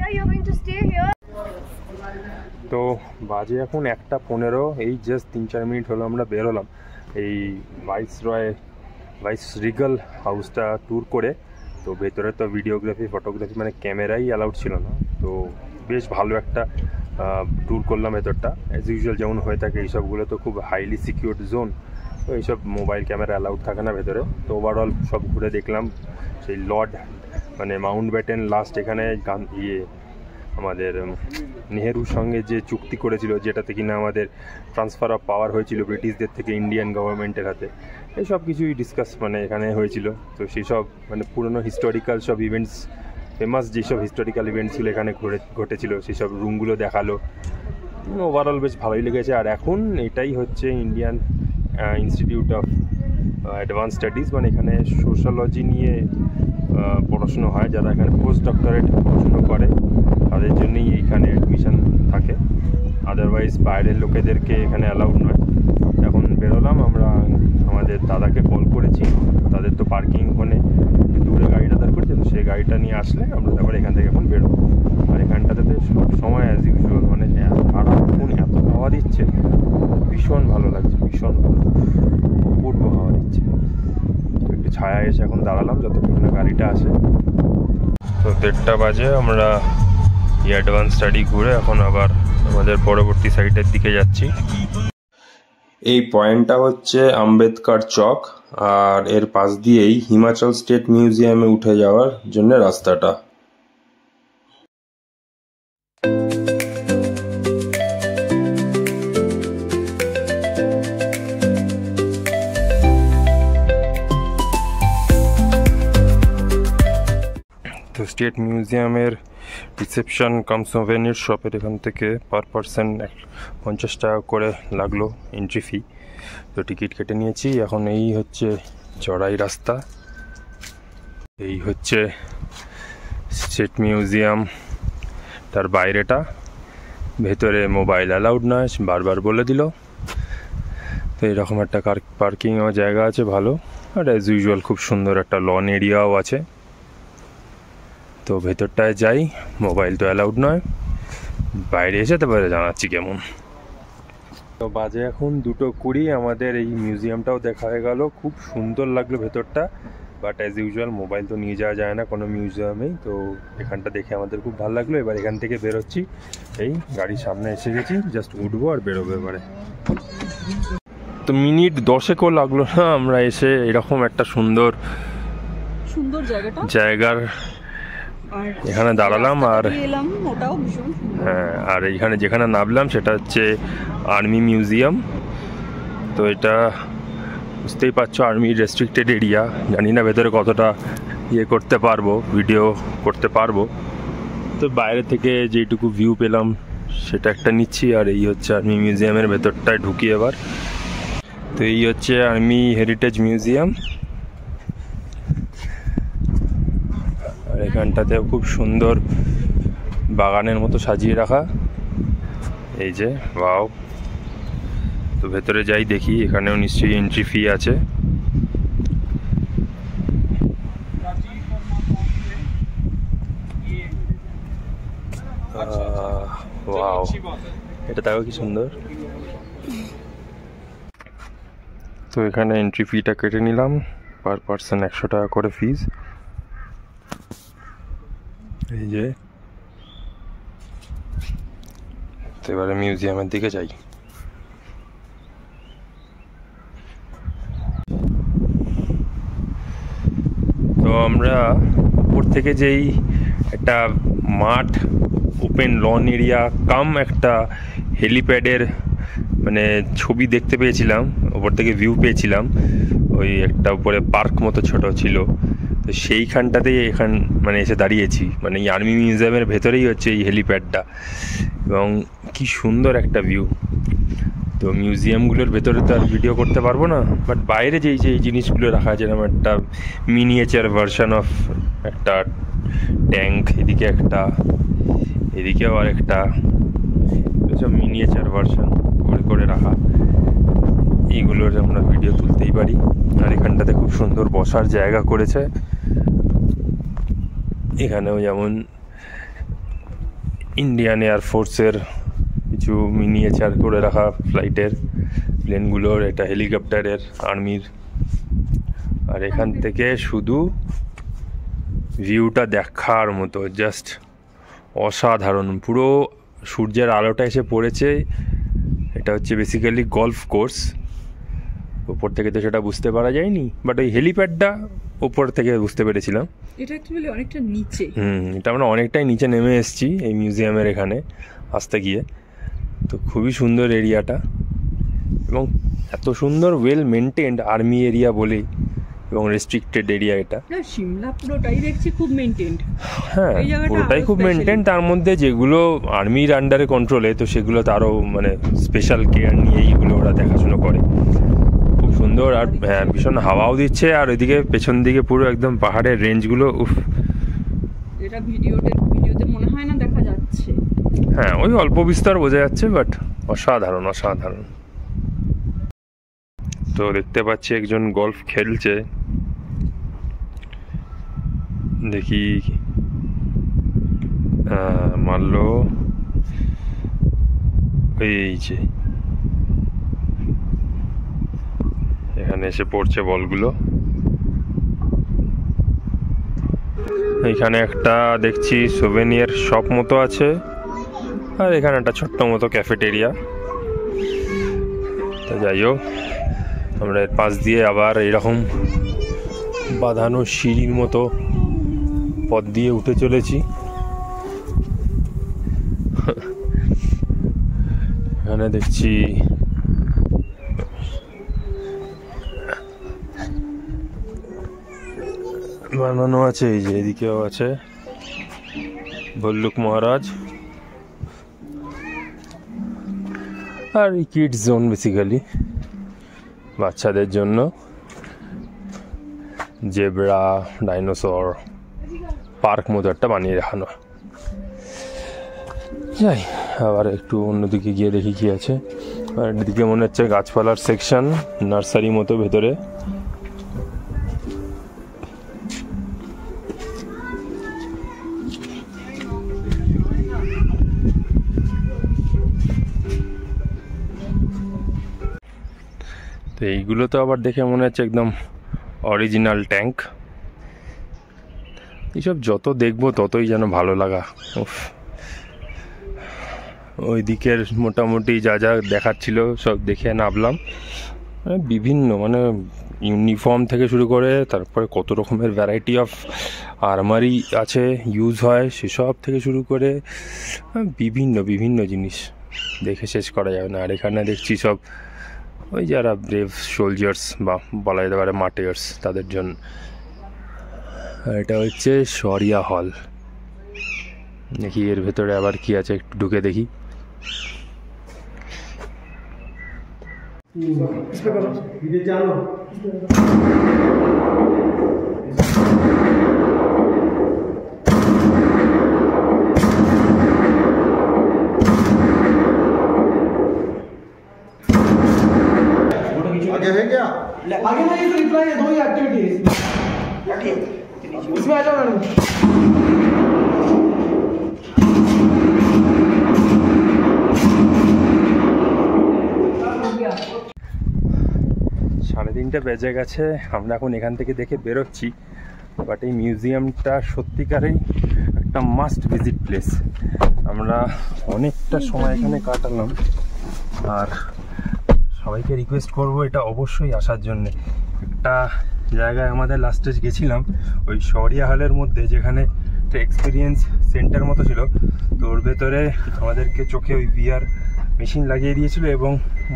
S1: তো বাজে এখন 1:15, এই জাস্ট 3-4 মিনিট হলো আমরা বেরোলাম এই ভাইসরিগাল হাউসটা ট্যুর করে। তো ভেতরে তো ভিডিওগ্রাফি ফটোগ্রাফি মানে ক্যামেরাই অ্যালাউড ছিল না। তো বেশ ভালো একটা ট্যুর করলাম ভেতরটা। অ্যাজ ইউজুয়াল যেমন হয়ে থাকে এইসবগুলো তো খুব হাইলি সিকিউরড জোন, তো এইসব মোবাইল ক্যামেরা অ্যালাউড থাকে না ভেতরে। তো ওভারঅল সব ঘুরে দেখলাম। সেই লর্ড মানে মাউন্ট ব্যাটেন লাস্ট এখানে আমাদের নেহেরুর সঙ্গে যে চুক্তি করেছিল, যেটাতে কিনা আমাদের ট্রান্সফার অফ পাওয়ার হয়েছিল ব্রিটিশদের থেকে ইন্ডিয়ান গভর্নমেন্টের হাতে, এই সব কিছুই ডিসকাস মানে এখানে হয়েছিল। তো সেই সব মানে পুরনো হিস্টোরিক্যাল সব ইভেন্টস, ফেমাস যেসব হিস্টোরিক্যাল ইভেন্টসগুলো এখানে ঘটেছিল সেসব রুমগুলো দেখালো। ওভারঅল বেশ ভালোই লেগেছে। আর এখন এটাই হচ্ছে Indian institute of advance studies, মানে এখানে সোশ্যালজি নিয়ে পড়াশুনো হয়। যারা এখানে পোস্ট ডক্টরেট পড়াশুনো করে তাদের জন্যই এইখানে অ্যাডমিশন থাকে, আদারওয়াইজ বাইরের লোকেদেরকে এখানে অ্যালাউড নয়। এখন বেরোলাম আমরা, আমাদের দাদাকে কল করেছি, তাদের তো পার্কিং ওখানে দূরে গাড়িটা দাঁড় করেছে, তো সেই গাড়িটা নিয়ে আসলে আমরা তারপরে এখান থেকে এখন বেরোবো। আর এখানটাতে সব সময় অ্যাজ ইউজুয়াল মানে সারাক্ষণ এত হাওয়া দিচ্ছে, ভীষণ ভালো লাগছে, ভীষণ ভালো, অপূর্ব হাওয়া দিচ্ছে। তো একটু ছায়া এসে এখন দাঁড়ালাম যতক্ষণ না গাড়িটা আসে। তো 1:30 বাজে, আমরা অ্যাডভান্স স্টাডি ঘুরে এখন আবার আমাদের পরবর্তী সাইটের দিকে যাচ্ছি। এই পয়েন্টটা হচ্ছে আম্বেদকর চক, আর এর পাশ দিয়েই হিমাচল স্টেট মিউজিয়ামে উঠে যাওয়ার জন্য রাস্তাটা। তো স্টেট মিউজিয়ামের রিসেপশন কাম সোভেনির শপের এখান থেকে পার পারসন 50 টাকা করে লাগলো এন্ট্রি ফি। তো টিকিট কেটে নিয়েছি। এখন এই হচ্ছে চড়াই রাস্তা, এই হচ্ছে স্টেট মিউজিয়াম তার বাইরেটা। ভেতরে মোবাইল অ্যালাউড নয়, বারবার বলে দিল। তো এরকম একটা পার্কিংও জায়গা আছে ভালো, আর অ্যাজ ইউজুয়াল খুব সুন্দর একটা লন এরিয়াও আছে। তো ভেতরটায় যাই, মোবাইল তো অ্যালাউড নয়, বাইরে এসে তারপরে জানাচ্ছি কেমন। তো বাজে এখন 2:20, আমাদের এই মিউজিয়ামটাও দেখা হয়ে গেল। খুব সুন্দর লাগলো ভেতরটা, বাট অ্যাজ ইউজুয়াল মোবাইল তো নিয়ে যাওয়া যায় না কোনো মিউজিয়ামেই। তো এখানটা দেখে আমাদের খুব ভালো লাগলো। এবার এখান থেকে বেরোচ্ছি, এই গাড়ির সামনে এসে গেছি, জাস্ট উঠবো আর বেরোবো এবারে। তো মিনিট 10 লাগলো না আমরা এসে এরকম একটা সুন্দর
S2: সুন্দর
S1: জায়গার এখানে দাঁড়ালাম। আর
S2: হ্যাঁ,
S1: আর এইখানে যেখানে নামলাম সেটা হচ্ছে আর্মি মিউজিয়াম। তো এটা বুঝতেই পারছো আর্মি রেস্ট্রিক্টেড এরিয়া, জানি না ভেতরে কতটা করতে পারবো, ভিডিও করতে পারবো। তো বাইরে থেকে যেটুকু ভিউ পেলাম সেটা একটা নিচ্ছি। আর এই হচ্ছে আর্মি মিউজিয়ামের ভেতরটায় ঢুকি এবার। তো এই হচ্ছে আর্মি হেরিটেজ মিউজিয়াম, আর এখানটাতেও খুব সুন্দর বাগানের মতো সাজিয়ে রাখা, এই যে ওয়াও। তো ভেতরে যাই দেখি, এখানেও নিশ্চয়ই এন্ট্রি ফি আছে। ওয়াও, এটা দেখো কি সুন্দর। তো এখানে এন্ট্রি ফিটা কেটে নিলাম, পার পারসন 100 টাকা করে ফিজ। এই যে, তো এবারে মিউজিয়ামের দিকে যাই। তো আমরা উপর থেকে যেই একটা মাঠ, ওপেন লন এরিয়া কাম একটা হেলিপ্যাডের মানে ছবি দেখতে পেয়েছিলাম, ওপর থেকে ভিউ পেয়েছিলাম। ওই একটা উপরে পার্ক মতো ছোট ছিল, তো সেইখানটাতেই মানে এসে দাঁড়িয়েছি। মানে এই আর্মি মিউজিয়ামের ভেতরেই হচ্ছে এই হেলিপ্যাডটা, এবং কি সুন্দর একটা ভিউ। তো মিউজিয়ামগুলোর ভেতরে তো আর ভিডিও করতে পারবো না, বাট বাইরে যেই জিনিসগুলো রাখা আছে, যেরকম একটা মিনিয়েচার ভার্সন অফ একটা ট্যাঙ্ক, এদিকে একটা, এদিকেও আর একটা, সব মিনিয়েচার ভার্সন করে রাখা, এইগুলোর আমরা ভিডিও তুলতেই পারি। আর এখানটাতে খুব সুন্দর বসার জায়গা করেছে। এখানেও যেমন ইন্ডিয়ান এয়ারফোর্সের কিছু মিনিয়েচার করে রাখা ফ্লাইটের প্লেনগুলোর, এটা হেলিকপ্টারের আর্মির। আর এখান থেকে শুধু ভিউটা দেখার মতো, জাস্ট অসাধারণ। পুরো সূর্যের আলোটা এসে পড়েছে। এটা হচ্ছে বেসিক্যালি গলফ কোর্স। ওপর থেকে তো সেটা বুঝতে পারা যায়নি, বাট ওই হেলিপ্যাডটা ওপর থেকে বুঝতে পেরেছিলাম।
S2: এটা অ্যাকচুয়ালি অনেকটা নিচে।
S1: এটা আমরা অনেকটাই নিচে নেমে এসেছি এই মিউজিয়ামের এখানে আসতে গিয়ে। তো খুবই সুন্দর এরিয়াটা, এবং এত সুন্দর ওয়েল মেনটেন্ড আর্মি এরিয়া বলেই, এবং রেস্ট্রিক্টেড এরিয়া এটা।
S2: সিমলা পুরোটাই দেখছি খুব মেনটেন্ড।
S1: হ্যাঁ, পুরোটাই খুব মেনটেন। তার মধ্যে যেগুলো আর্মির আন্ডারে কন্ট্রোলে, তো সেগুলো তারও মানে স্পেশাল কেয়ার নিয়ে এইগুলো ওরা দেখাশুনো করে। খুব সুন্দর, আর হ্যাঁ ভীষণ হাওয়াও দিচ্ছে। আর ওইদিকে পেছন দিকে পুরো একদম পাহাড়ের রেঞ্জগুলো, উফ,
S2: এটা ভিডিওতে মনে হয় না দেখা যাচ্ছে।
S1: হ্যাঁ, ওই অল্প বিস্তর বোঝা যাচ্ছে, বাট অসাধারণ অসাধারণ। তো দেখতে পাচ্ছি একজন গলফ খেলছে, দেখি মারলো, এই যে এখানে এসে পড়ছে বলগুলো। এইখানে একটা দেখছি সোভেনিয়ার শপ মতো আছে, আর এখানে একটা ছোট্ট মতো ক্যাফেটেরিয়া। তো যাই হোক, আমরা এর পাশ দিয়ে আবার এরকম বাঁধানো সিঁড়ির মতো পথ দিয়ে উঠে চলেছি। এখানে দেখছি বানানো আছে, এই যে এদিকেও আছে ভল্লুক মহারাজ। আর এই কিডস জোন বেসিক্যালি বাচ্চাদের জন্য, জেব্রা, ডাইনোসর পার্ক মতো একটা বানিয়ে রাখানো। যাই আবার একটু অন্যদিকে গিয়ে দেখি কি আছে। আর এদিকে মনে হচ্ছে গাছপালার সেকশন, নার্সারি মতো ভেতরে। তো এইগুলো তো আবার দেখে মনে হচ্ছে একদম অরিজিনাল ট্যাঙ্ক। এইসব যত দেখবো ততই যেন ভালো লাগা। ওই দিকের মোটামুটি যা যা দেখার ছিল সব দেখে নামলাম। বিভিন্ন মানে ইউনিফর্ম থেকে শুরু করে তারপরে কত রকমের ভ্যারাইটি অফ আর্মারি আছে, ইউজ হয়, সেসব থেকে শুরু করে বিভিন্ন বিভিন্ন জিনিস দেখে শেষ করা যাবে না। আর এখানে দেখছি সব ওই যারা ব্রেভ সোলজার্স বা বলা যেতে পারে মার্টিয়ার্স, তাদের জন্য। এটা হচ্ছে শরিয়া হল। দেখি এর ভেতরে আবার কি আছে, একটু ঢুকে দেখি।
S4: आगे है क्या?
S5: आगे नहीं तो रिप्लाई है, दो ही एक्टिविटी है इसमें। आ जाओ मैडम।
S1: 3:30 বেজে গেছে। আমরা এখন এখান থেকে দেখে বেরোচ্ছি, বাট এই মিউজিয়ামটা সত্যিকারেই একটা মাস্ট ভিজিট প্লেস। আমরা অনেকটা সময় এখানে কাটালাম, আর সবাইকে রিকোয়েস্ট করব এটা অবশ্যই আসার জন্যে। একটা জায়গায় আমাদের লাস্টে গেছিলাম ওই শরিয়া হলের মধ্যে, যেখানে একটা এক্সপিরিয়েন্স সেন্টার মতো ছিল। তো ওর ভেতরে আমাদেরকে চোখে ওই VR মেশিন লাগিয়ে দিয়েছিল, এবং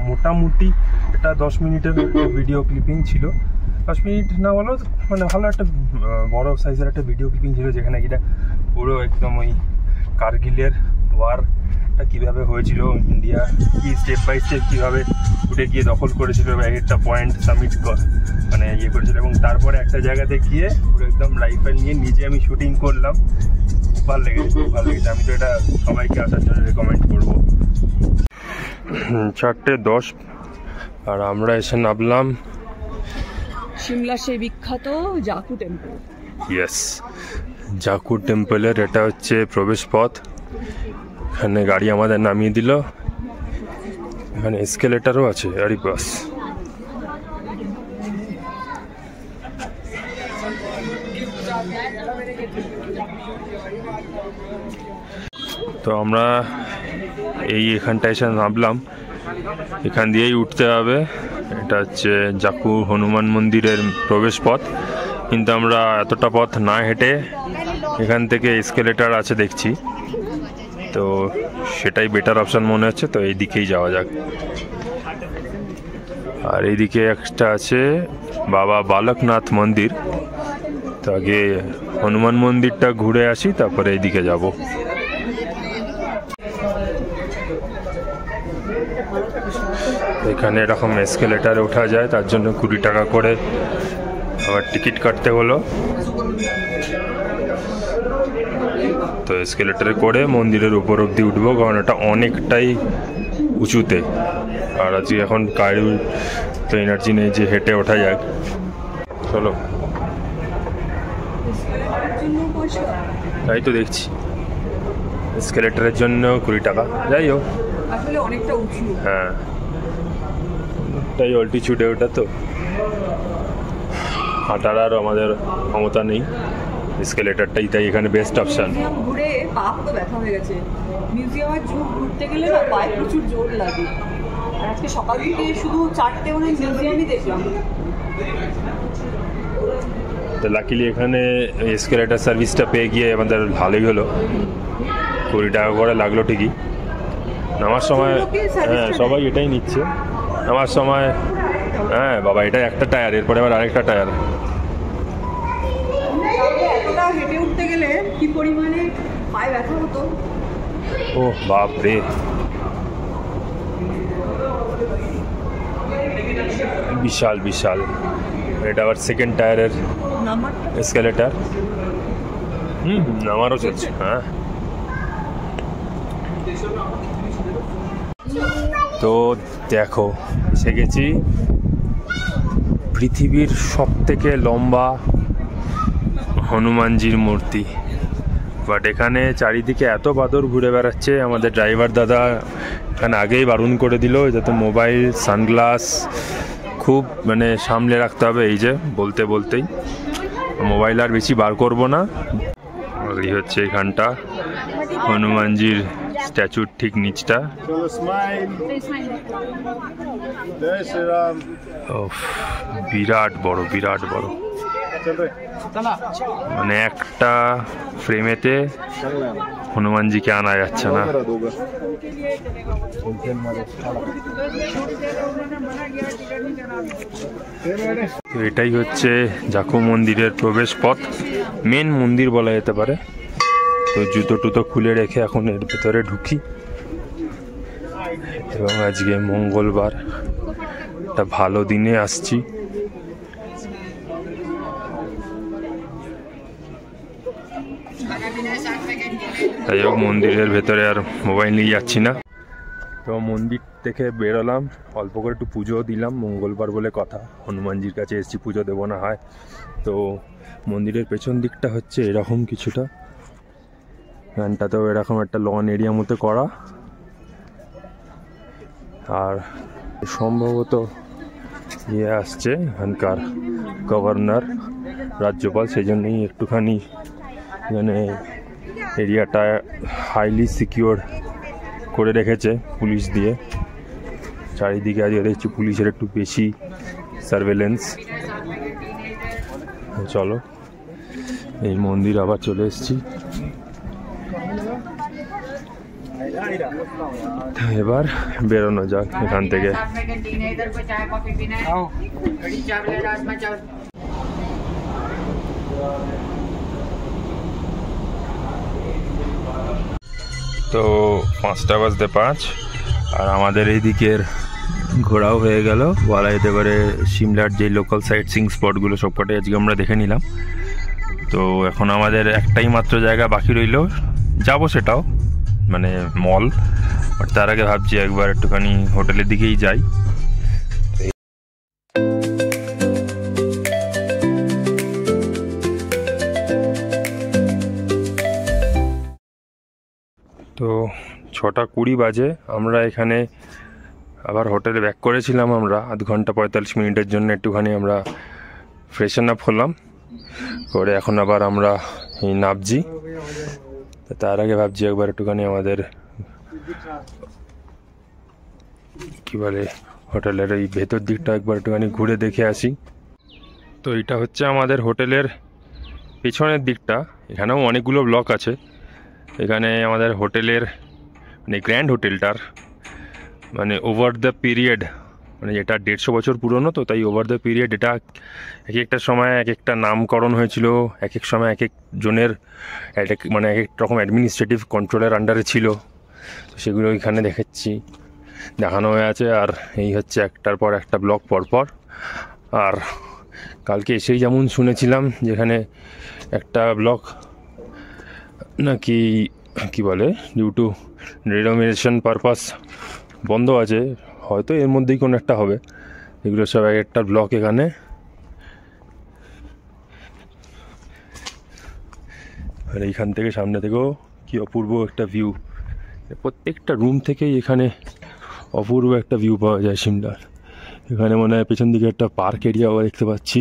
S1: মোটামুটি এটা 10 মিনিটের ভিডিও ক্লিপিং ছিল। 10 মিনিট না বলো মানে ভালো একটা বড় সাইজের একটা ভিডিও ক্লিপিং ছিল, যেখানে এটা পুরো একদম ওই কার্গিলের ওয়ারটা কীভাবে হয়েছিল, ইন্ডিয়া কি স্টেপ বাই স্টেপ কীভাবে উঠে গিয়ে দখল করেছিল, একটা পয়েন্ট সাবমিট মানে ইয়ে করেছিল। এবং তারপরে একটা জায়গাতে গিয়ে পুরো একদম রাইফেল নিয়ে নিজে আমি শুটিং করলাম। খুব ভালো লেগেছে, খুব ভালো লেগেছে। আমি তো এটা সবাইকে আসার জন্য রেকমেন্ড করবো। 4:10 আর আমরা এসে নামলাম
S2: সিমলা সেই বিখ্যাত জাকু টেম্পল।
S1: ইয়েস, জাকু টেম্পলের এটা হচ্ছে প্রবেশ পথ। এখানে গাড়ি আমাদের নামিয়ে দিল। এখানে এসকেলেটারও আছে। আরে বাস, তো আমরা এখানটায় এসে নামলাম, এখান দিয়েই উঠতে হবে। এটা হচ্ছে জাকু হনুমান মন্দিরের প্রবেশ পথ, কিন্তু আমরা এতটা পথ না হেঁটে এখান থেকে এসকেলেটার আছে দেখছি, তো সেটাই বেটার অপশান মনে হচ্ছে, তো এই দিকেই যাওয়া যাক। আর এইদিকে একটা আছে বাবা বালকনাথ মন্দির, তো আগে হনুমান মন্দিরটা ঘুরে আসি, তারপরে এইদিকে যাব। এখানে এরকম এসকেলেটারে ওঠা যায়, তার জন্য 20 টাকা করে আবার টিকিট কাটতে হলো। তো এসকেলেটারে করে মন্দিরের উপর অব্দি উঠবো, কারণ এটা অনেকটাই উঁচুতে, আর আজকে এখন কারুর তো এনার্জি নেই যে হেঁটে ওঠা যাক। চলো, তাই তো দেখছি এসকেলেটারের জন্য 20 টাকা। যাই হোক,
S2: আসলে অনেকটা উঁচু।
S1: হ্যাঁ, তাই অল্টিচিউডে ওটা তো হাঁটার আর আমাদের ক্ষমতা নেই, এসকেলেটারটাই তাই এখানে বেস্ট অপশান।
S2: ঘুরে পা পুরো ব্যথা হয়ে গেছে। মিউজিয়ামের ঘুরতে গেলে না পায়ে প্রচুর জোর লাগে। আর আজকে সকাল থেকে শুধু 4টে মনে মিউজিয়ামই দেখলাম।
S1: তো লাকিলি এখানে এসকেলেটার সার্ভিসটা পেয়ে গিয়ে আমাদের ভালোই হলো। 20 টাকা করে লাগলো ঠিকই। নামার সময় হ্যাঁ সবাই এটাই নিচ্ছে। নামার সময় হ্যাঁ বাবা, এটা একটা টায়ার, এরপরে আবার আরেকটা টায়ার।
S2: এতটা হেঁটে উঠতে গেলে কি পরিমাণে পায়ে ব্যথা হতো।
S1: ও বাপ রে, বিশাল বিশাল। এটা আবার সেকেন্ড টায়ারের এসকেলেটার। নামারও চলছে। হ্যাঁ, তো দেখো এসে গেছি পৃথিবীর সবথেকে লম্বা হনুমানজির মূর্তি। বাট এখানে চারিদিকে এত বাদর ঘুরে বেড়াচ্ছে, আমাদের ড্রাইভার দাদা এখানে আগেই বারণ করে দিল যাতে মোবাইল সানগ্লাস খুব মানে সামলে রাখতে হবে। এই যে বলতে বলতেই মোবাইল আর বেশি বার করব না। আর এই হচ্ছে এখানটা হনুমানজির স্ট্যাচুর ঠিক নিচটা। বিরাট বড়, বিরাট বড়, মানে একটা ফ্রেমেতে হনুমানজিকে আনা যাচ্ছে না। তো এটাই হচ্ছে জাকু মন্দিরের প্রবেশ পথ, মেন মন্দির বলা যেতে পারে। তো জুতো টুতো খুলে রেখে এখন এর ভেতরে ঢুকি, এবং আজকে মঙ্গলবার, একটা ভালো দিনে আসছি। তাই হোক, মন্দিরের ভেতরে আর মোবাইল নিয়ে যাচ্ছি না। তো মন্দির থেকে বেরোলাম, অল্প করে একটু পুজোও দিলাম, মঙ্গলবার বলে কথা, হনুমানজির কাছে এসেছি, পুজো দেবো না হয়। তো মন্দিরের পেছন দিকটা হচ্ছে এরকম কিছুটা, এখানটাতেও এরকম একটা লন এরিয়া মতো করা, আর সম্ভবত ইয়ে আসছে এখানকার গভর্নর, রাজ্যপাল, সেই জন্যই একটুখানি মানে এরিয়াটা হাইলি সিকিউর করে রেখেছে পুলিশ দিয়ে। চারিদিকে আজকে দেখছি পুলিশের একটু বেশি সার্ভেলেন্স। চলো, এই মন্দির আবার চলে এসেছি। এবার বেরোনো যাক এখান থেকে। তো 5:05, আর আমাদের এই দিকের ঘোরাও হয়ে গেল বলা যেতে পারে। সিমলার যে লোকাল সাইট সিইং স্পটগুলো সবকটাই আজকে আমরা দেখে নিলাম। তো এখন আমাদের একটাই মাত্র জায়গা বাকি রইল, যাব সেটাও মানে মল। বাট তার আগে ভাবছি একবার একটুখানি হোটেলের দিকেই যাই। তো 6:20 বাজে, আমরা এখানে আবার হোটেলে ব্যাক করেছিলাম। আমরা আধ ঘন্টা 45 মিনিটের জন্য একটুখানি আমরা ফ্রেশন আপ হলাম করে এখন আবার আমরা এই নামছি। তো তার আগে ভাবছি একবার একটুখানি আমাদের কী বলে হোটেলের এই ভেতর দিকটা একবার একটুখানি ঘুরে দেখে আসি। তো এটা হচ্ছে আমাদের হোটেলের পেছনের দিকটা। এখানেও অনেকগুলো ব্লক আছে। এখানে আমাদের হোটেলের মানে গ্র্যান্ড হোটেলটার মানে ওভার দ্য পিরিয়ড, মানে এটা 150 বছর পুরনো, তো তাই ওভার দ্য পিরিয়ড এটা এক একটা সময় এক একটা নামকরণ হয়েছিল, এক এক সময় এক একজনের মানে এক এক রকম অ্যাডমিনিস্ট্রেটিভ কন্ট্রোলের আন্ডারে ছিল। তো সেগুলো এখানে দেখানো হয়ে আছে। আর এই হচ্ছে একটার পর একটা ব্লক পরপর। আর কালকে এসেই যেমন শুনেছিলাম যেখানে একটা ব্লক নাকি কি বলে ডিউ টু রিনোভেশন পারপাস বন্ধ আছে, হয়তো এর মধ্যেই কোনো একটা হবে। এগুলো সব এক একটা ব্লক এখানে। আর এইখান থেকে সামনে থেকেও কি অপূর্ব একটা ভিউ, প্রত্যেকটা রুম থেকেই এখানে অপূর্ব একটা ভিউ পাওয়া যায় সিমলার। এখানে মনে হয় পেছন দিকে একটা পার্ক এরিয়াও দেখতে পাচ্ছি।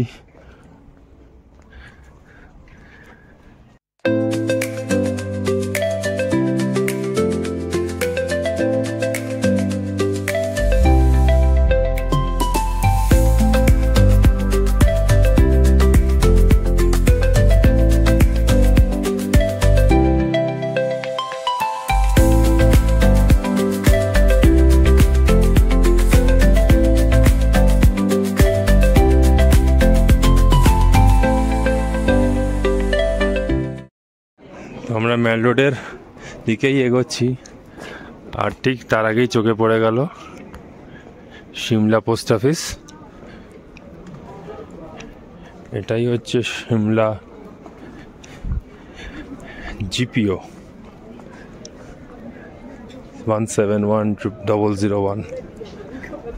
S1: আমরা মেল রোডের দিকেই এগোচ্ছি, আর ঠিক তার আগেই চোখে পড়ে গেল সিমলা পোস্ট অফিস। এটাই হচ্ছে সিমলা জিপিও 171001,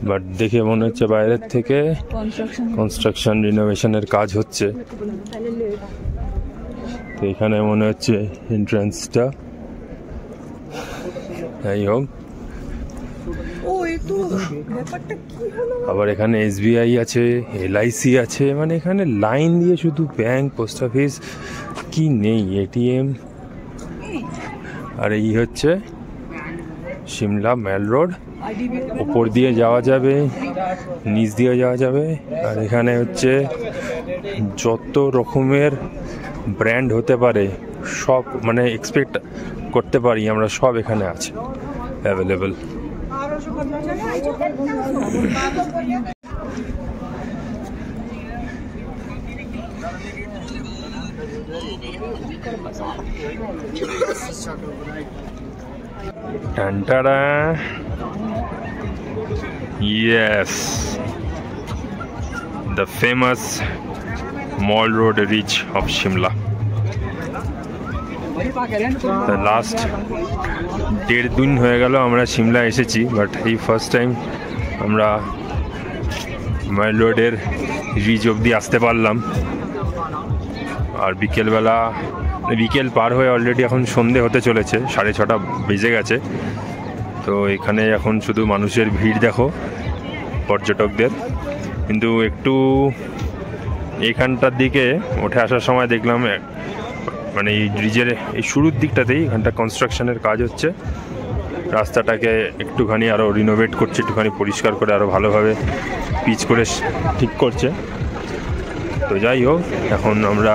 S1: বাট দেখে মনে হচ্ছে বাইরের থেকে কনস্ট্রাকশন রিনোভেশনের কাজ হচ্ছে। তো এখানে মনে হচ্ছে এন্ট্রান্সটা, যাই হোক। আবার এখানে SBI আছে, LIC আছে, মানে এখানে লাইন দিয়ে শুধু ব্যাংক, পোস্ট অফিস, কি নেই, ATM। আর এই হচ্ছে সিমলা মেল রোড। ওপর দিয়ে যাওয়া যাবে, নিচ দিয়ে যাওয়া যাবে। আর এখানে হচ্ছে যত রকমের ব্র্যান্ড হতে পারে সব, মানে এক্সপেক্ট করতে পারি আমরা, সব এখানে আছে available. টানটারা, yes, the famous Mall Road Reach of Shimla. The last 1.5 দিন হয়ে গেল আমরা সিমলা এসেছি, বাট এই ফার্স্ট টাইম আমরা মল রোডের রিচ অবধি আসতে পারলাম। আর বিকেল পার হয়ে অলরেডি এখন সন্ধে হতে চলেছে, 6:30 বেজে গেছে। তো এখানে এখন শুধু মানুষের ভিড় দেখো, পর্যটকদের। কিন্তু একটু এইখানটার দিকে উঠে আসার সময় দেখলাম মানে এই ব্রিজের এই শুরুর দিকটাতেই এখানটা কনস্ট্রাকশনের কাজ হচ্ছে। রাস্তাটাকে একটুখানি আরও রিনোভেট করছে, একটুখানি পরিষ্কার করে আরও ভালোভাবে পিচ করে ঠিক করছে। তো যাই হোক, এখন আমরা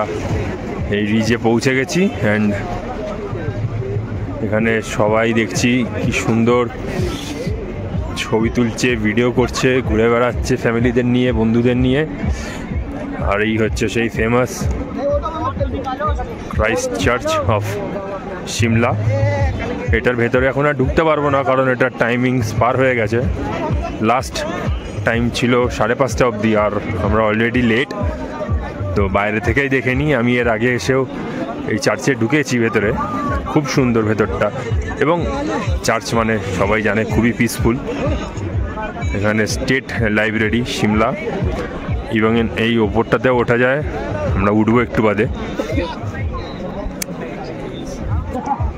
S1: এই রিজে পৌঁছে গেছি। অ্যান্ড এখানে সবাই দেখছি কি সুন্দর ছবি তুলছে, ভিডিও করছে, ঘুরে বেড়াচ্ছে ফ্যামিলিদের নিয়ে, বন্ধুদের নিয়ে। আর এই হচ্ছে সেই famous Christ church of Shimla. এটার ভেতরে এখন আর ঢুকতে পারবো না, কারণ এটার টাইমিংস পার হয়ে গেছে। লাস্ট টাইম ছিল 5:30 অবধি, আর আমরা অলরেডি লেট। তো বাইরে থেকেই দেখে নিই। আমি এর আগে এসেও এই চার্চে ঢুকেছি ভেতরে, খুব সুন্দর ভেতরটা। এবং চার্চ মানে সবাই জানে খুবই পিসফুল। এখানে স্টেট লাইব্রেরি সিমলা, এবং এই ওপরটাতেও ওঠা যায়, আমরা উঠবো একটু বাদে।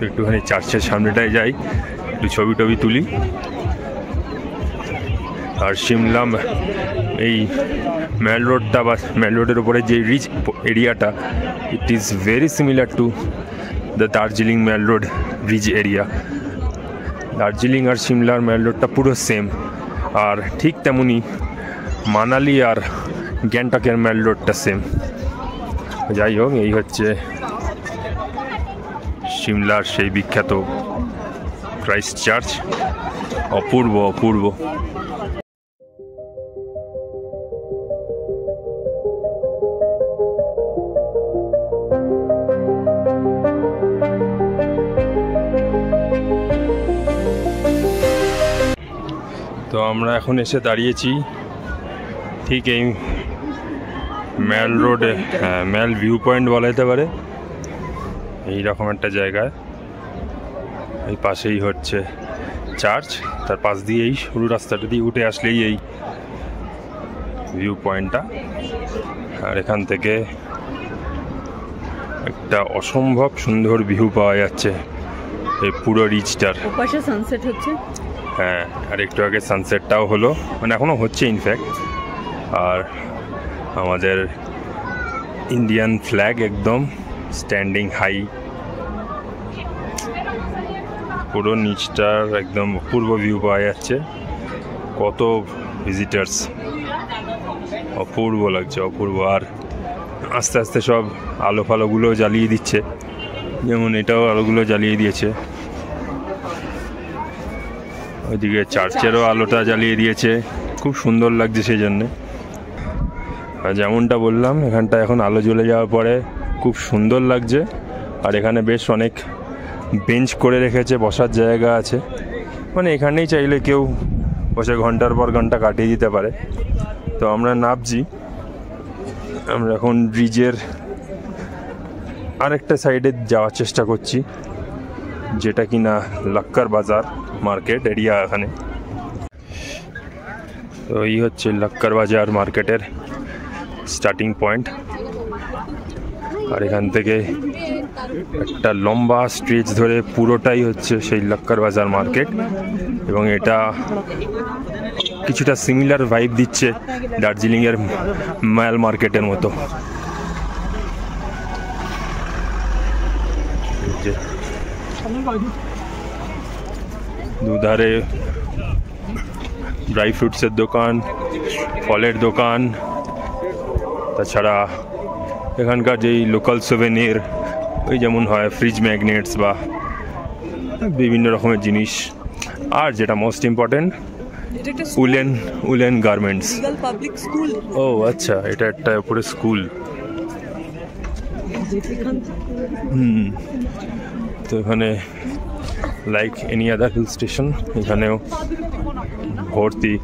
S1: একটুখানি চার্চের সামনেটায় যাই, একটু ছবি টবি তুলি। আর সিমলা এই মেল রোডটা বা মেল রোডের উপরে যে রিচ এরিয়াটা, it is very similar to the Darjeeling mall road bridge area. Darjeeling আর সিমলার মেল রোডটা পুরো সেম, আর ঠিক তেমনি মানালি আর গ্যাংটকের মেল রোডটা সেম। যাই হোক, এই হচ্ছে সিমলার সেই বিখ্যাত ক্রাইস্ট চার্চ। অপূর্ব অপূর্ব। তো আমরা এখন এসে দাঁড়িয়েছি ঠিক এই মেল রোডে, মেল ভিউ পয়েন্ট বলা যেতে পারে, এইরকম একটা জায়গায়। এই পাশেই হচ্ছে চার্চ, তার পাশ দিয়েই সরু রাস্তাটা দিয়ে উঠে আসলেই এই ভিউ পয়েন্টটা। আর এখান থেকে একটা অসম্ভব সুন্দর ভিউ পাওয়া যাচ্ছে এই পুরো রিচটার।
S2: ওপাশে সানসেট হচ্ছে।
S1: হ্যাঁ, আর একটু আগে সানসেটটাও হলো, মানে এখনও হচ্ছে ইনফ্যাক্ট। আর আমাদের ইন্ডিয়ান ফ্ল্যাগ একদম স্ট্যান্ডিং হাই, পুরো নিচটার একদম অপূর্ব ভিউ পাওয়া যাচ্ছে। কত ভিজিটার্স, অপূর্ব লাগছে, অপূর্ব। আর আস্তে আস্তে সব আলো ফালোগুলো জ্বালিয়ে দিচ্ছে, যেমন এটাও আলোগুলো জ্বালিয়ে দিয়েছে। ওইদিকে চার্চেরও আলোটা জ্বালিয়ে দিয়েছে, খুব সুন্দর লাগছে সেই জন্যে। আর যেমনটা বললাম, এখানটা এখন আলো জ্বলে যাওয়ার পরে খুব সুন্দর লাগছে। আর এখানে বেশ অনেক বেঞ্চ করে রেখেছে, বসার জায়গা আছে, মানে এখানেই চাইলে কেউ বসে ঘন্টার পর ঘন্টা কাটিয়ে দিতে পারে। তো আমরা নামছি, আমরা এখন ব্রিজের আরেকটা সাইডে যাওয়ার চেষ্টা করছি, যেটা কিনা লাক্কার বাজার মার্কেট এরিয়া এখানে। তো এই হচ্ছে লাক্কার বাজার মার্কেটের স্টার্টিং পয়েন্ট। আর এখান থেকে একটা লম্বা স্ট্রেচ ধরে পুরোটাই হচ্ছে সেই লাক্কার বাজার মার্কেট, এবং এটা কিছুটা সিমিলার ভাইব দিচ্ছে দার্জিলিংয়ের মায়াল মার্কেটের মতো। দুধারে ড্রাই ফ্রুটসের দোকান, ফলের দোকান, তাছাড়া এখানকার যেই লোকাল সোভেনির, ওই যেমন হয় ফ্রিজ ম্যাগনেটস বা বিভিন্ন রকমের জিনিস। আর যেটা মোস্ট ইম্পর্টেন্ট, উলেন গার্মেন্টস। ও আচ্ছা, এটা একটা উপরে স্কুল। তো এখানে like any other hill station, এখানেও ভর্তি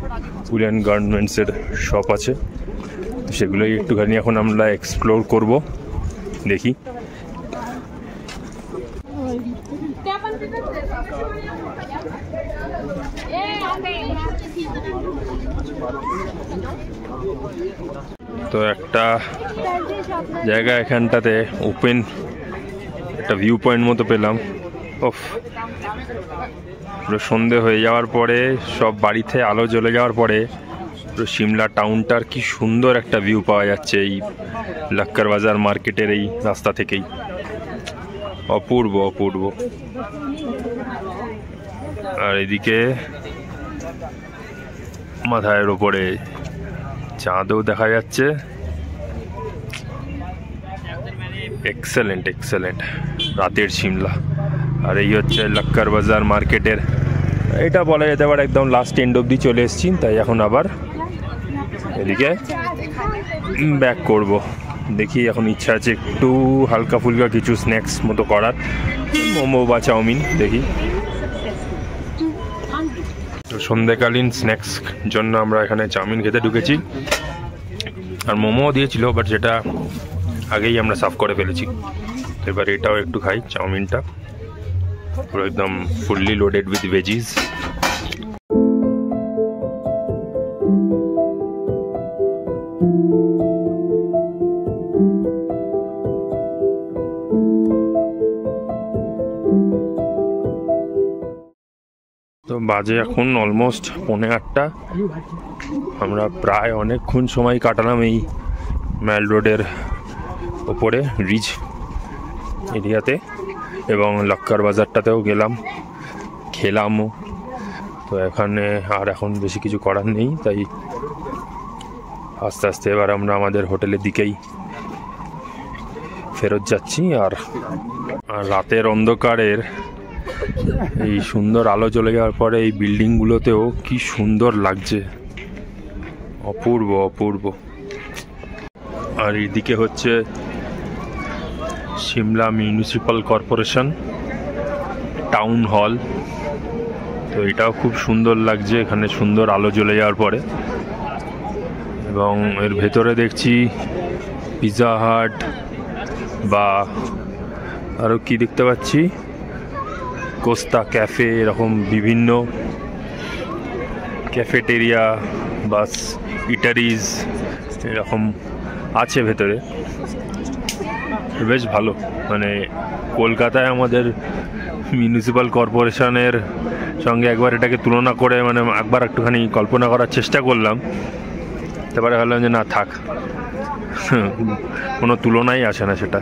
S1: উলেন গার্মেন্টসের শপ আছে। তো সেগুলোই একটুখানি এখন আমরা এক্সপ্লোর করব, দেখি। তো একটা জায়গা এখানটাতে ওপেন একটা ভিউ পয়েন্ট মতো পেলাম। ওফ, পুরো সন্ধে হয়ে যাওয়ার পরে, সব বাড়িতে আলো জ্বলে যাওয়ার পরে পুরো সিমলা টাউনটার কি সুন্দর একটা ভিউ পাওয়া যাচ্ছে এই লাক্কার বাজার মার্কেটের এই রাস্তা থেকেই। অপূর্ব অপূর্ব। আর এদিকে মাথার ওপরে চাঁদও দেখা যাচ্ছে। এক্সেলেন্ট এক্সেলেন্ট রাতের সিমলা। আর এই হচ্ছে লাক্কার বাজার মার্কেটের, এটা বলা যেতে পারে একদম লাস্ট এন্ড অবধি চলে এসেছি। তাই এখন আবার এদিকে ব্যাক করব। দেখি, এখন ইচ্ছা আছে একটু হালকা ফুলকা কিছু স্ন্যাক্স মতো করার, মোমো বা চাউমিন দেখি। তো সন্ধ্যেকালীন স্ন্যাক্স জন্য আমরা এখানে চাউমিন খেতে ঢুকেছি, আর মোমোও দিয়েছিল, বাট যেটা আগেই আমরা সার্ভ করে ফেলেছি। এবার এটাও একটু খাই, চাউমিনটা পুরো একদম ফুললি লোডেড উইথ ভেজিস। তো বাজে এখন অলমোস্ট 8:45। আমরা প্রায় অনেকক্ষণ সময় কাটালাম এই মেল রোডের ওপরে রিজ এরিয়াতে, এবং লক্কার বাজারটাতেও গেলাম, খেলামও। তো এখানে আর এখন বেশি কিছু করার নেই, তাই আস্তে আস্তে এবার আমরা আমাদের হোটেলের দিকেই ফেরত যাচ্ছি। আর রাতের অন্ধকারের এই সুন্দর আলো জ্বলে যাওয়ার পরে এই বিল্ডিংগুলোতেও কি সুন্দর লাগছে, অপূর্ব অপূর্ব। আর এইদিকে হচ্ছে Shimla municipal corporation town hall. তো এটাও খুব সুন্দর লাগছে এখানে সুন্দর আলো জ্বলে যাওয়ার পরে। এবং এর ভেতরে দেখছি পিৎজা হাট বা আরও কি দেখতে পাচ্ছি, কোস্তা ক্যাফে, এরকম বিভিন্ন ক্যাফেটেরিয়া বা ইটারিজ এরকম আছে ভেতরে। বেশ ভালো, মানে কলকাতায় আমাদের মিউনিসিপ্যাল কর্পোরেশনের সঙ্গে একবার এটাকে তুলনা করে মানে একবার একটুখানি কল্পনা করার চেষ্টা করলাম, তারপরে ভাবলাম যে না থাক, কোনো তুলনাই আসে না সেটা।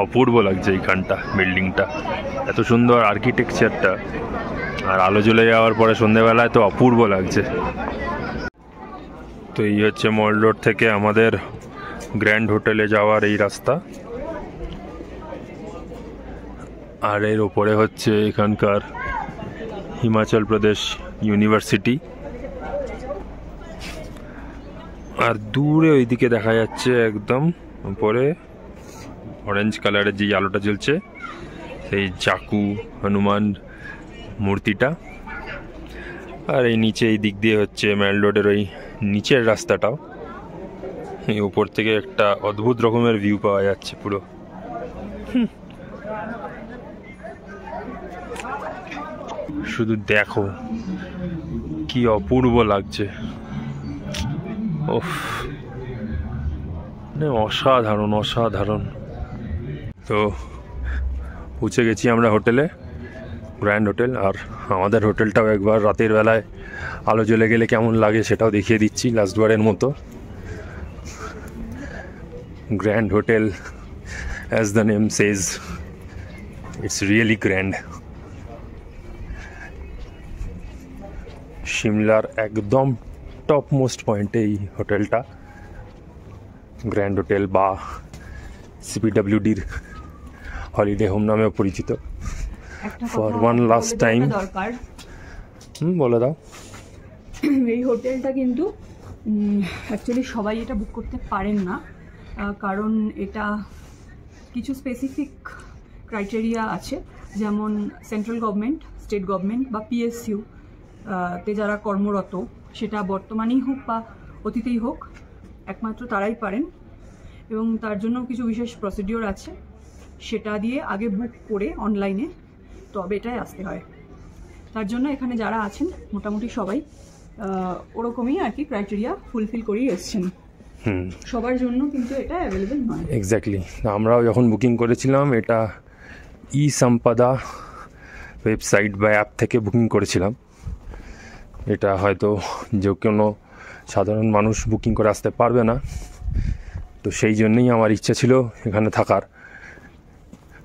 S1: অপূর্ব লাগছে এইখানটা, বিল্ডিংটা এত সুন্দর আর্কিটেকচারটা, আর আলো জ্বলে যাওয়ার পরে সন্ধেবেলায় তো অপূর্ব লাগছে। তো এই হচ্ছে মল রোড থেকে আমাদের গ্র্যান্ড হোটেলে যাওয়ার এই রাস্তা, আর এর ওপরে হচ্ছে এখানকার হিমাচল প্রদেশ ইউনিভার্সিটি। আর দূরে ওইদিকে দেখা যাচ্ছে একদম উপরে অরেঞ্জ কালারের যে আলোটা জ্বলছে, সেই জাকু হনুমান মূর্তিটা। আর এই নিচে এই দিক দিয়ে হচ্ছে মেল রোডের ওই নিচের রাস্তাটাও, এই উপর থেকে একটা অদ্ভুত রকমের ভিউ পাওয়া যাচ্ছে পুরো। শুধু দেখো কি অপূর্ব লাগছে, ওফ, অসাধারণ অসাধারণ। তো পৌঁছে গেছি আমরা হোটেলে, গ্র্যান্ড হোটেল। আর আমাদের হোটেলটাও একবার রাতের বেলায় আলো জ্বলে গেলে কেমন লাগে সেটাও দেখিয়ে দিচ্ছি লাস্টবারের মতো। Grand hotel, as the name says, it's really grand. সিমলার একদম টপ মোস্ট পয়েন্টে এই হোটেলটা, গ্র্যান্ড হোটেল বা সিপিডব্লিউডির হলিডে হোম নামেও পরিচিত। ফর ওয়ান লাস্ট টাইম
S2: দরকার,
S1: বলে দাও।
S2: এই হোটেলটা কিন্তু অ্যাকচুয়ালি সবাই এটা বুক করতে পারেন না, কারণ এটা কিছু স্পেসিফিক ক্রাইটেরিয়া আছে, যেমন সেন্ট্রাল গভর্নমেন্ট, স্টেট গভর্নমেন্ট বা পিএসইউ তে যারা কর্মরত, সেটা বর্তমানেই হোক বা অতীতেই হোক, একমাত্র তারাই পারেন। এবং তার জন্য কিছু বিশেষ প্রসিডিওর আছে, সেটা দিয়ে আগে বুক করে অনলাইনে তবে এটাই আসতে হয়। তার জন্য এখানে যারা আছেন মোটামুটি সবাই ওরকমই আর কি ক্রাইটেরিয়া ফুলফিল করেই এসছেন। সবার জন্য কিন্তু এটা অ্যাভেলেবেল নয়।
S1: এক্স্যাক্টলি, আমরাও যখন বুকিং করেছিলাম এটা ই সম্পদা ওয়েবসাইট বা অ্যাপ থেকে বুকিং করেছিলাম। এটা হয়তো যে কোনো সাধারণ মানুষ বুকিং করে আসতে পারবে না, তো সেই জন্যই আমার ইচ্ছা ছিল এখানে থাকার।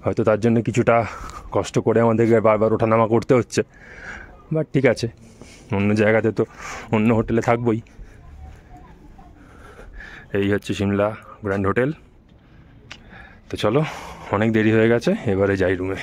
S1: হয়তো তার জন্য কিছুটা কষ্ট করে আমাদেরকে বারবার ওঠানামা করতে হচ্ছে, বাট ঠিক আছে, অন্য জায়গাতে তো অন্য হোটেলে থাকবই। এই হচ্ছে সিমলা গ্র্যান্ড হোটেল। তো চলো, অনেক দেরি হয়ে গেছে, এবারে যাই রুমে।